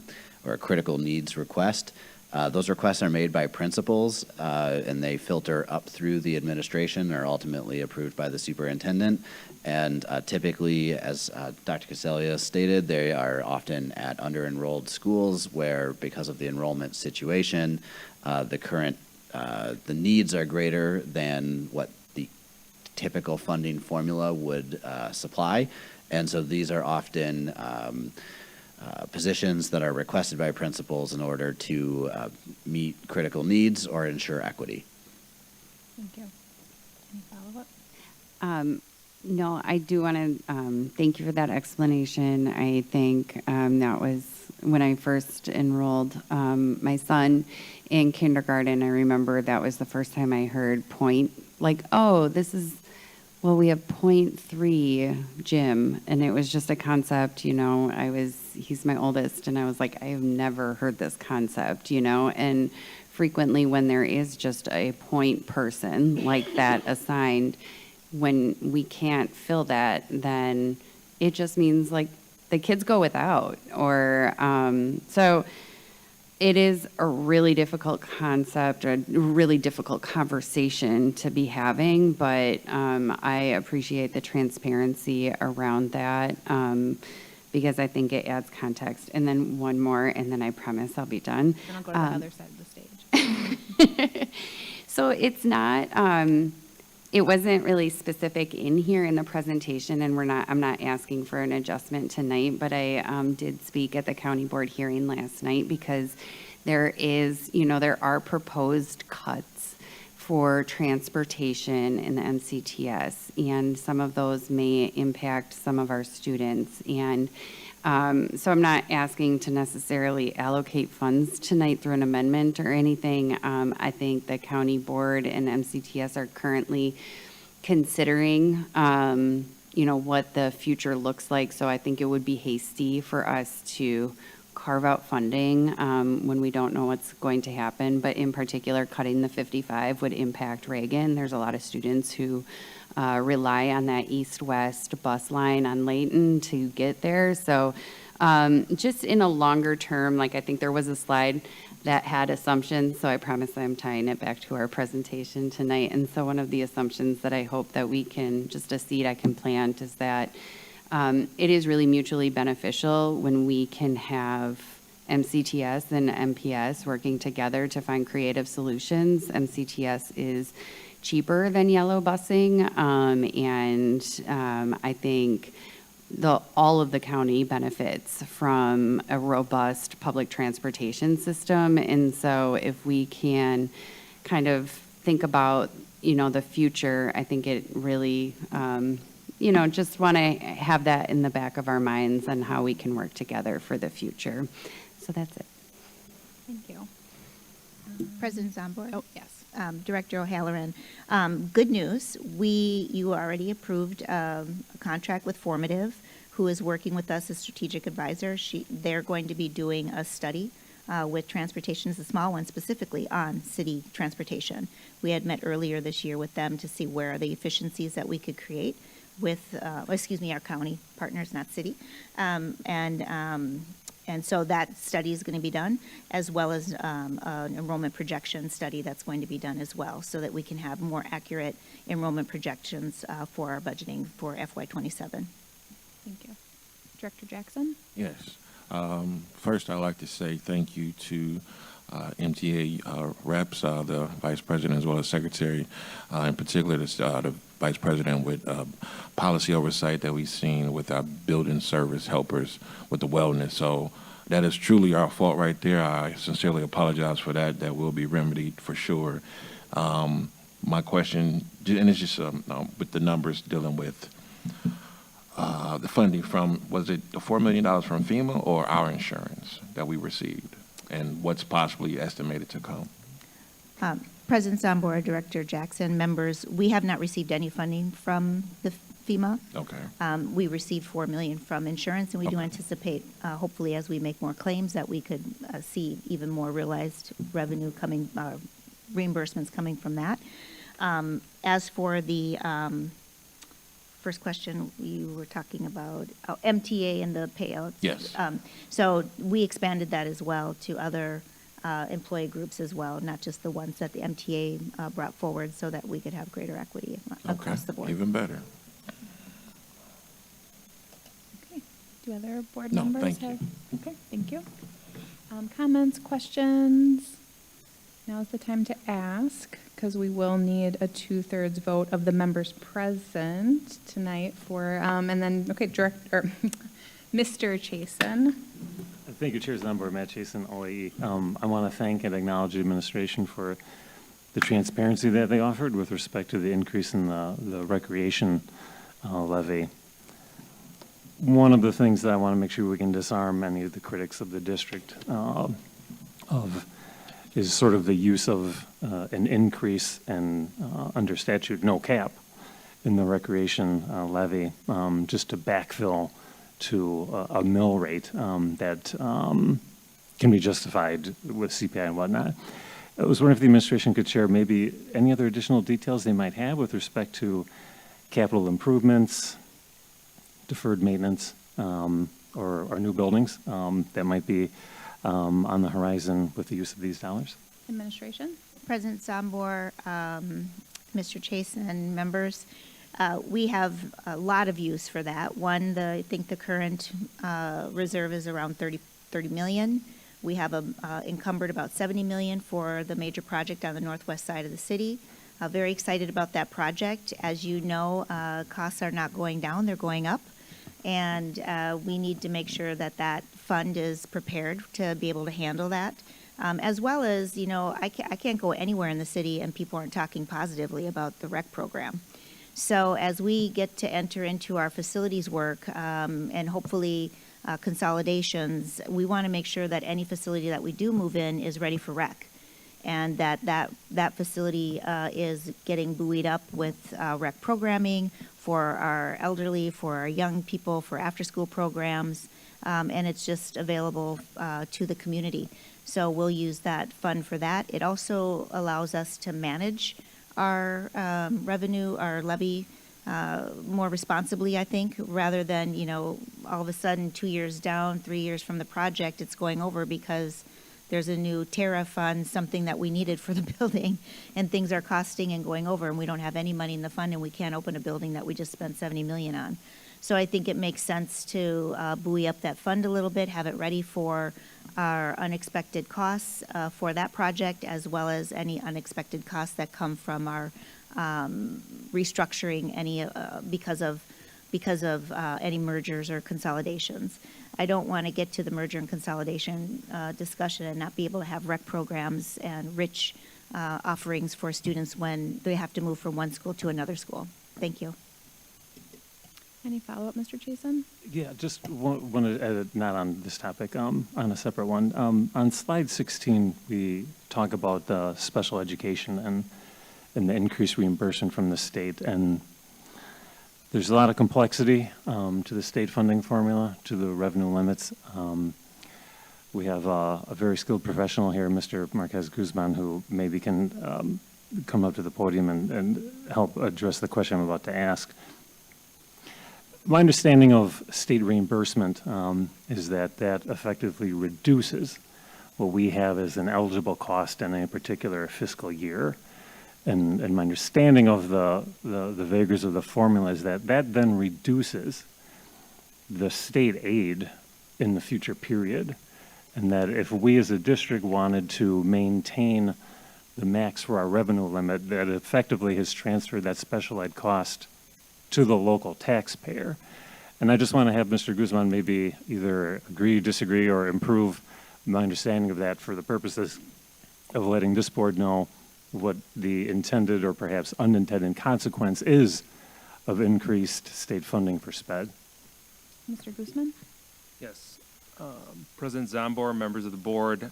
a critical needs request. Those requests are made by principals, and they filter up through the administration and are ultimately approved by the superintendent. And typically, as Dr. Casellia stated, they are often at under-enrolled schools where, because of the enrollment situation, the needs are greater than what the typical funding formula would supply. And so these are often positions that are requested by principals in order to meet critical needs or ensure equity.
Thank you. Any follow-up?
No, I do want to thank you for that explanation. I think that was when I first enrolled my son in kindergarten. I remember that was the first time I heard point, like, oh, this is, well, we have 0.3 gym, and it was just a concept, he's my oldest, and I was like, I have never heard this concept, and frequently when there is just a point person like that assigned, when we can't fill that, then it just means like the kids go without, or, so it is a really difficult concept, a really difficult conversation to be having, but I appreciate the transparency around that because I think it adds context. And then one more, and then I promise I'll be done.
Then I'll go to the other side of the stage.
So it's not, it wasn't really specific in here in the presentation, and I'm not asking for an adjustment tonight, but I did speak at the county board hearing last night because there are proposed cuts for transportation in the MCTS, and some of those may impact some of our students. And so I'm not asking to necessarily allocate funds tonight through an amendment or anything. I think the county board and MCTS are currently considering, what the future looks like. So I think it would be hasty for us to carve out funding when we don't know what's going to happen. But in particular, cutting the 55 would impact Reagan. There's a lot of students who rely on that east-west bus line on Layton to get there. So just in a longer term, I think there was a slide that had assumptions, so I promise I'm tying it back to our presentation tonight. And so one of the assumptions that I hope that we can, just a seed I can plant, is that it is really mutually beneficial when we can have MCTS and MPS working together to find creative solutions. MCTS is cheaper than yellow busing, and I think all of the county benefits from a robust public transportation system. And so if we can kind of think about, the future, I think it really, just want to have that in the back of our minds and how we can work together for the future. So that's it.
Thank you.
President Zambor?
Oh, yes.
Director O'Halloran. Good news, you already approved a contract with Formative, who is working with us as strategic advisor. They're going to be doing a study with transportation, a small one specifically on city transportation. We had met earlier this year with them to see where are the efficiencies that we could create with, our county partners, not city. And so that study is going to be done, as well as an enrollment projection study that's going to be done as well, so that we can have more accurate enrollment projections for our budgeting for FY27.
Thank you. Director Jackson?
Yes. First, I'd like to say thank you to MTA reps, the Vice President as well as Secretary, in particular the Vice President with policy oversight that we've seen with our building service helpers with the wellness. So that is truly our fault right there. I sincerely apologize for that. That will be remedied for sure. My question, and it's just with the numbers dealing with the funding from, was it the $4 million from FEMA or our insurance that we received? And what's possibly estimated to come?
President Zambor, Director Jackson, members, we have not received any funding from the FEMA.
Okay.
We received $4 million from insurance, and we do
Okay.
anticipate, hopefully, as we make more claims, that we could see even more realized revenue coming, reimbursements coming from that. As for the first question, you were talking about MTA and the payouts.
Yes.
So we expanded that as well to other employee groups as well, not just the ones that the MTA brought forward, so that we could have greater equity across the board.
Even better.
Okay. Do other board
No,
members
thank you.
have? Okay, thank you. Comments, questions? Now is the time to ask, because we will need a 2/3 vote of the members present tonight for, and then, okay, Mr. Chason.
Thank you, Chair Zambor, Matt Chason, OAE. I want to thank and acknowledge the administration for the transparency that they offered with respect to the increase in the recreation levy. One of the things that I want to make sure we can disarm many of the critics of the district of is sort of the use of an increase in, under statute, no cap in the recreation levy, just to backfill to a mill rate that can be justified with CPI and whatnot. I was wondering if the administration could share maybe any other additional details they might have with respect to capital improvements, deferred maintenance, or new buildings that might be on the horizon with the use of these dollars?
Administration?
President Zambor, Mr. Chason, and members, we have a lot of use for that. One, I think the current reserve is around 30 million. We have encumbered about 70 million for the major project on the northwest side of the city. Very excited about that project. As you know, costs are not going down, they're going up. And we need to make sure that that fund is prepared to be able to handle that. As well as, you know, I can't go anywhere in the city and people aren't talking positively about the rec program. So as we get to enter into our facilities work and hopefully consolidations, we want to make sure that any facility that we do move in is ready for rec. And that facility is getting buoyed up with rec programming for our elderly, for our young people, for after-school programs, and it's just available to the community. So we'll use that fund for that. It also allows us to manage our revenue, our levy more responsibly, I think, rather than, you know, all of a sudden 2 years down, 3 years from the project, it's going over because there's a new TARA fund, something that we needed for the building, and things are costing and going over, and we don't have any money in the fund, and we can't open a building that we just spent 70 million on. So I think it makes sense to buoy up that fund a little bit, have it ready for our unexpected costs for that project, as well as any unexpected costs that come from our restructuring any because of any mergers or consolidations. I don't want to get to the merger and consolidation discussion and not be able to have rec programs and rich offerings for students when they have to move from one school to another school. Thank you.
Any follow-up, Mr. Chason?
Yeah, just wanted to add, not on this topic, on a separate one. On slide 16, we talk about the special education and the increased reimbursement from the state. And there's a lot of complexity to the state funding formula, to the revenue limits. We have a very skilled professional here, Mr. Marquez Guzman, who maybe can come up to the podium and help address the question I'm about to ask. My understanding of state reimbursement is that effectively reduces what we have as an eligible cost in a particular fiscal year. And my understanding of the vagaries of the formula is that then reduces the state aid in the future period. And that if we as a district wanted to maintain the max for our revenue limit, that effectively has transferred that special ed cost to the local taxpayer. And I just want to have Mr. Guzman maybe either agree, disagree, or improve my understanding of that for the purposes of letting this board know what the intended or perhaps unintended consequence is of increased state funding for SPED.
Mr. Guzman?
Yes. President Zambor, members of the board,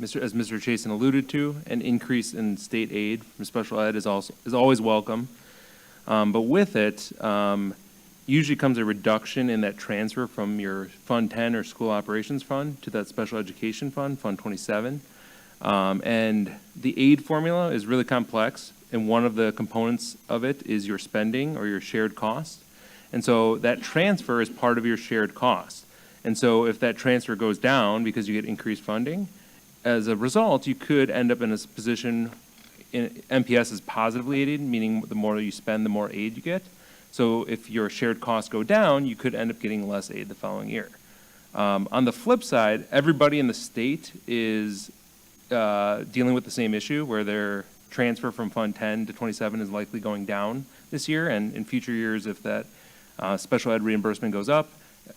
as Mr. Chasen alluded to, an increase in state aid from special ed is always welcome. But with it, usually comes a reduction in that transfer from your Fund 10 or School Operations Fund to that Special Education Fund, Fund 27. And the aid formula is really complex, and one of the components of it is your spending or your shared cost. And so that transfer is part of your shared cost. And so if that transfer goes down because you get increased funding, as a result, you could end up in a position, MPS is positively aided, meaning the more you spend, the more aid you get. So if your shared costs go down, you could end up getting less aid the following year. On the flip side, everybody in the state is dealing with the same issue where their transfer from Fund 10 to 27 is likely going down this year, and in future years, if that special ed reimbursement goes up,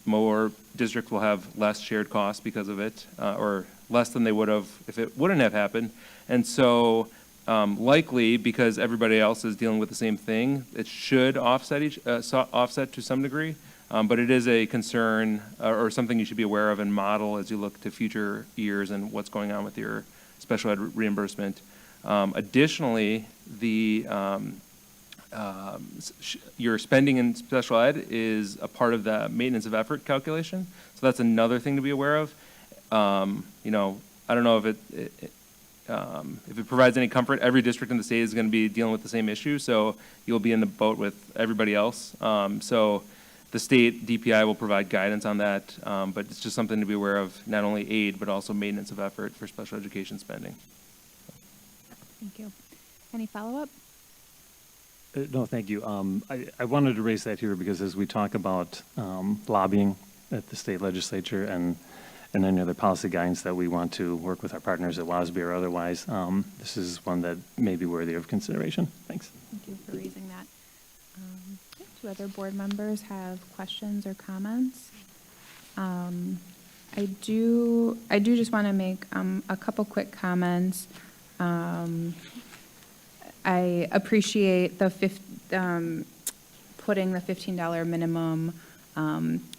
more districts will have less shared costs because of it, or less than they would have if it wouldn't have happened. And so likely, because everybody else is dealing with the same thing, it should offset offset to some degree. But it is a concern or something you should be aware of and model as you look to future years and what's going on with your special ed reimbursement. Additionally, your spending in special ed is a part of the maintenance of effort calculation. So that's another thing to be aware of. You know, I don't know if it provides any comfort. Every district in the state is going to be dealing with the same issue, so you'll be in the boat with everybody else. So the state DPI will provide guidance on that, but it's just something to be aware of, not only aid, but also maintenance of effort for special education spending.
Thank you. Any follow-up?
No, thank you. I wanted to raise that here because as we talk about lobbying at the state legislature and any other policy guidance that we want to work with our partners at WASB or otherwise, this is one that may be worthy of consideration. Thanks.
Thank you for raising that. Do other board members have questions or comments? I do just want to make a couple quick comments. I appreciate the putting the $15 minimum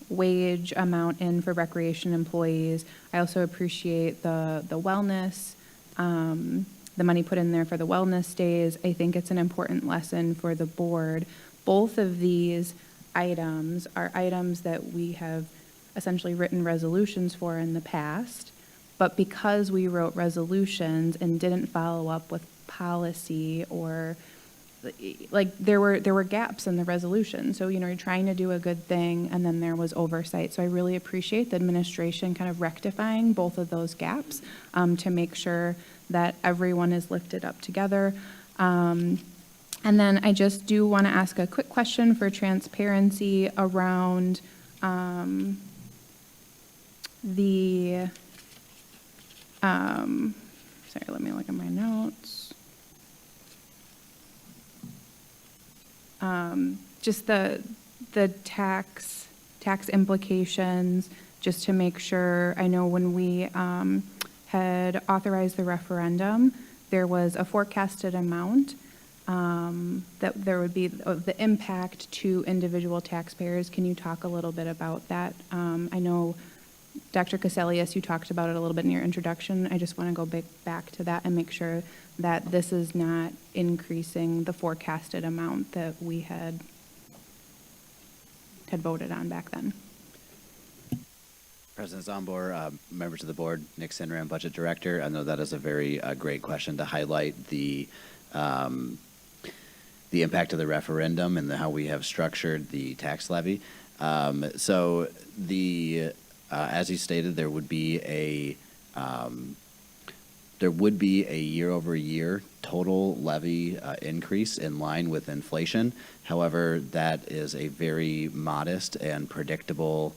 wage amount in for recreation employees. I also appreciate the wellness, the money put in there for the wellness days. I think it's an important lesson for the board. Both of these items are items that we have essentially written resolutions for in the past, but because we wrote resolutions and didn't follow up with policy, or like there were gaps in the resolution. So, you know, you're trying to do a good thing and then there was oversight. So I really appreciate the administration kind of rectifying both of those gaps to make sure that everyone is lifted up together. And then I just do want to ask a quick question for transparency around sorry, let me look at my notes. Just the tax implications, just to make sure. I know when we had authorized the referendum, there was a forecasted amount that there would be the impact to individual taxpayers. Can you talk a little bit about that? I know, Dr. Caselius, you talked about it a little bit in your introduction. I just want to go back to that and make sure that this is not increasing the forecasted amount that we had voted on back then.
President Zombor, members of the board, Nick Sinram, Budget Director. I know that is a very great question to highlight the impact of the referendum and how we have structured the tax levy. So as you stated, there would be a year-over-year total levy increase in line with inflation. However, that is a very modest and predictable,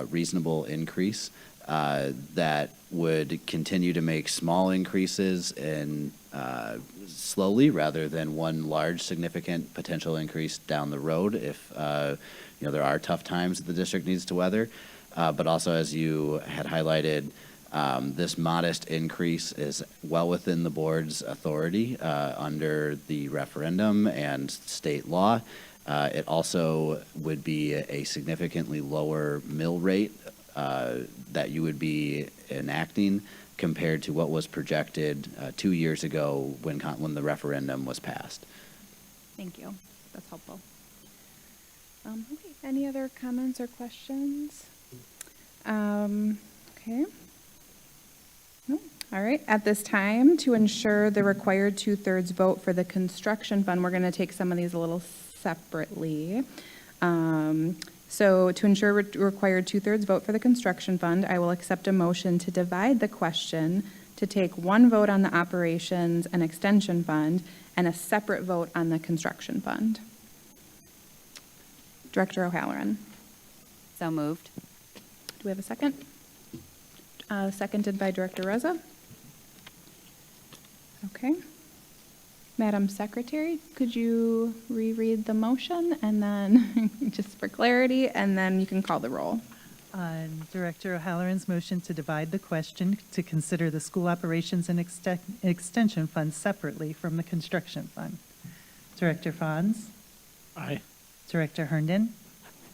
reasonable increase that would continue to make small increases in slowly rather than one large significant potential increase down the road if there are tough times that the district needs to weather. But also, as you had highlighted, this modest increase is well within the board's authority under the referendum and state law. It also would be a significantly lower mill rate that you would be enacting compared to what was projected 2 years ago when the referendum was passed.
Thank you. That's helpful. Okay, any other comments or questions? Okay. No? All right, at this time, to ensure the required 2/3 vote for the construction fund, we're going to take some of these a little separately. So to ensure required 2/3 vote for the construction fund, I will accept a motion to divide the question to take one vote on the operations and extension fund and a separate vote on the construction fund. Director O'Halloran.
So moved.
Do we have a second? Seconded by Director Reza. Okay. Madam Secretary, could you reread the motion and then, just for clarity, and then you can call the roll.
On Director O'Halloran's motion to divide the question to consider the school operations and extension fund separately from the construction fund. Director Fons?
Aye.
Director Herndon?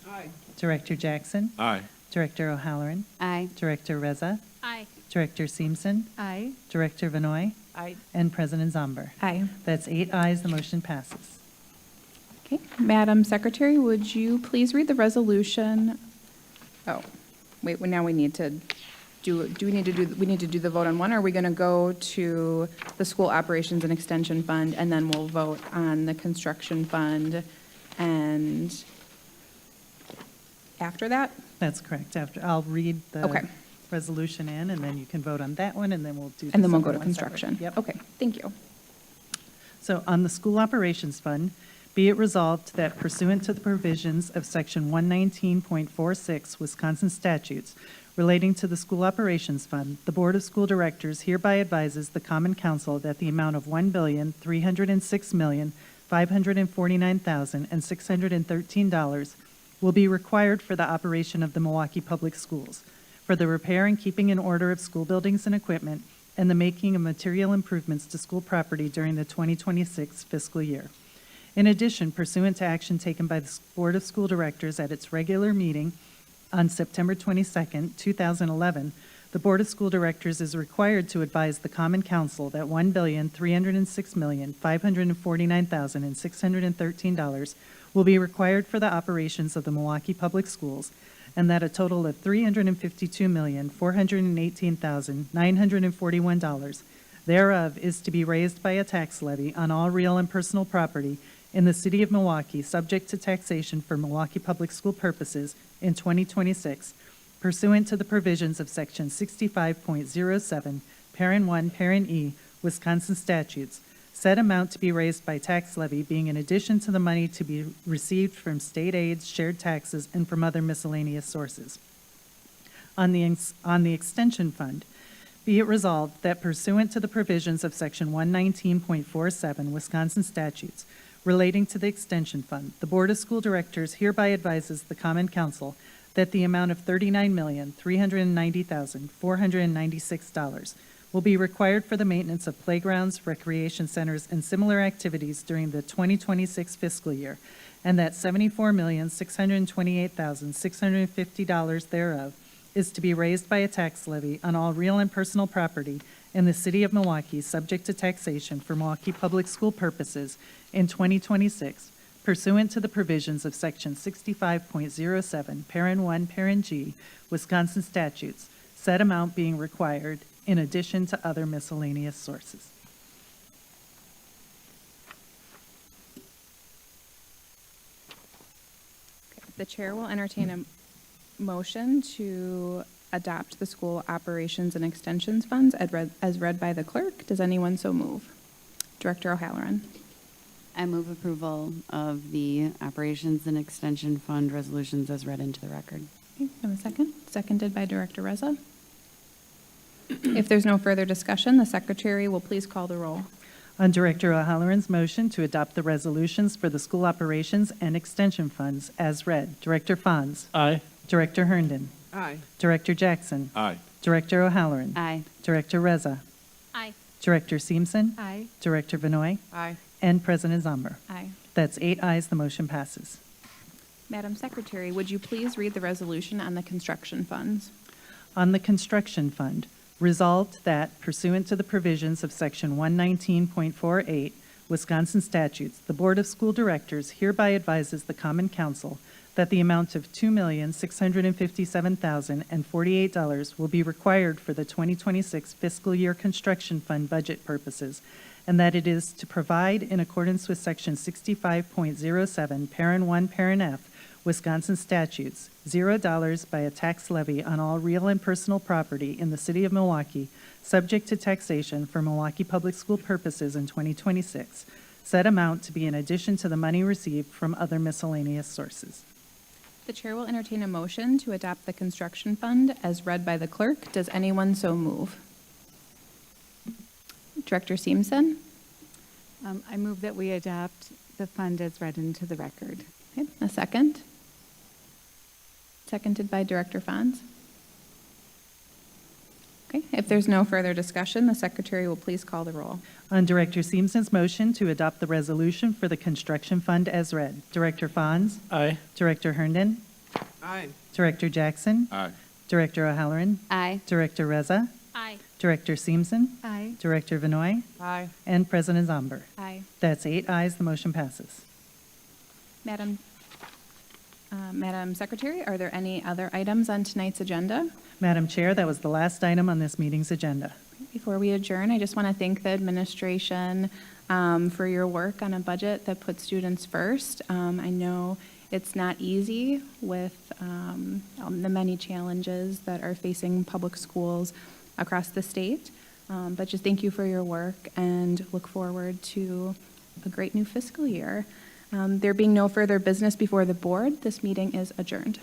Aye. Director Jackson?
Aye.
Director O'Halloran?
Aye.
Director Reza?
Aye.
Director Seamson?
Aye.
Director Vanoy?
Aye.
And President Zomber?
Aye.
That's 8 ayes, the motion passes.
Okay. Madam Secretary, would you please read the resolution? Oh, wait, well, now we need to we need to do the vote on one, or are we going to go to the school operations and extension fund, and then we'll vote on the construction fund, and after that?
That's correct. I'll read
Okay.
the resolution in, and then you can vote on that one, and then we'll do.
And then we'll
the
go to
other one separate.
construction.
Yep.
Okay, thank you.
So on the school operations fund, be it resolved that pursuant to the provisions of Section 119.46 Wisconsin statutes relating to the school operations fund, the Board of School Directors hereby advises the Common Council that the amount of $1,306,549,613 will be required for the operation of the Milwaukee Public Schools, for the repair and keeping in order of school buildings and equipment, and the making of material improvements to school property during the 2026 fiscal year. In addition, pursuant to action taken by the Board of School Directors at its regular meeting on September 22nd, 2011, the Board of School Directors is required to advise the Common Council that $1,306,549,613 will be required for the operations of the Milwaukee Public Schools, and that a total of $352,418,941 thereof is to be raised by a tax levy on all real and personal property in the city of Milwaukee, subject to taxation for Milwaukee Public School purposes in 2026, pursuant to the provisions of Section 65.07, Parent 1, Parent E, Wisconsin statutes, said amount to be raised by tax levy being in addition to the money to be received from state aids, shared taxes, and from other miscellaneous sources. On the extension fund, be it resolved that pursuant to the provisions of Section 119.47 Wisconsin statutes relating to the extension fund, the Board of School Directors hereby advises the Common Council that the amount of $39,390,496 will be required for the maintenance of playgrounds, recreation centers, and similar activities during the 2026 fiscal year, and that $74,628,650 thereof is to be raised by a tax levy on all real and personal property in the city of Milwaukee, subject to taxation for Milwaukee Public School purposes in 2026, pursuant to the provisions of Section 65.07, Parent 1, Parent G, Wisconsin statutes, said amount being required in addition to other miscellaneous sources.
The chair will entertain a motion to adopt the school operations and extensions funds as read by the clerk. Does anyone so move? Director O'Halloran.
I move approval of the operations and extension fund resolutions as read into the record.
Okay, have a second? Seconded by Director Reza. If there's no further discussion, the secretary will please call the roll.
On Director O'Halloran's motion to adopt the resolutions for the school operations and extension funds as read, Director Fons.
Aye.
Director Herndon.
Aye.
Director Jackson.
Aye.
Director O'Halloran.
Aye.
Director Reza.
Aye.
Director Seamson.
Aye.
Director Vanoy.
Aye.
And President Zomber.
Aye.
That's 8 ayes, the motion passes.
Madam Secretary, would you please read the resolution on the construction funds?
On the construction fund, Resolved that pursuant to the provisions of Section 119.48 Wisconsin statutes, the Board of School Directors hereby advises the Common Council that the amount of $2,657,048 will be required for the 2026 fiscal year construction fund budget purposes, and that it is to provide in accordance with Section 65.07, Parent 1, Parent F, Wisconsin statutes, $0 by a tax levy on all real and personal property in the city of Milwaukee, subject to taxation for Milwaukee Public School purposes in 2026. Said amount to be in addition to the money received from other miscellaneous sources.
The chair will entertain a motion to adopt the construction fund as read by the clerk. Does anyone so move? Director Seamson?
I move that we adopt the fund as read into the record.
Okay, a second? Seconded by Director Fonz. Okay, if there's no further discussion, the secretary will please call the roll.
On Director Seamson's motion to adopt the resolution for the construction fund as read, Director Fonz?
Aye.
Director Herndon?
Aye.
Director Jackson?
Aye.
Director O'Halloran?
Aye.
Director Reza?
Aye.
Director Seamson?
Aye.
Director Vinoy?
Aye.
And President Zomber?
Aye.
That's 8 ayes, the motion passes.
Madam Secretary, are there any other items on tonight's agenda?
Madam Chair, that was the last item on this meeting's agenda.
Before we adjourn, I just want to thank the administration for your work on a budget that puts students first. I know it's not easy with the many challenges that are facing public schools across the state, but just thank you for your work and look forward to a great new fiscal year. There being no further business before the board, this meeting is adjourned.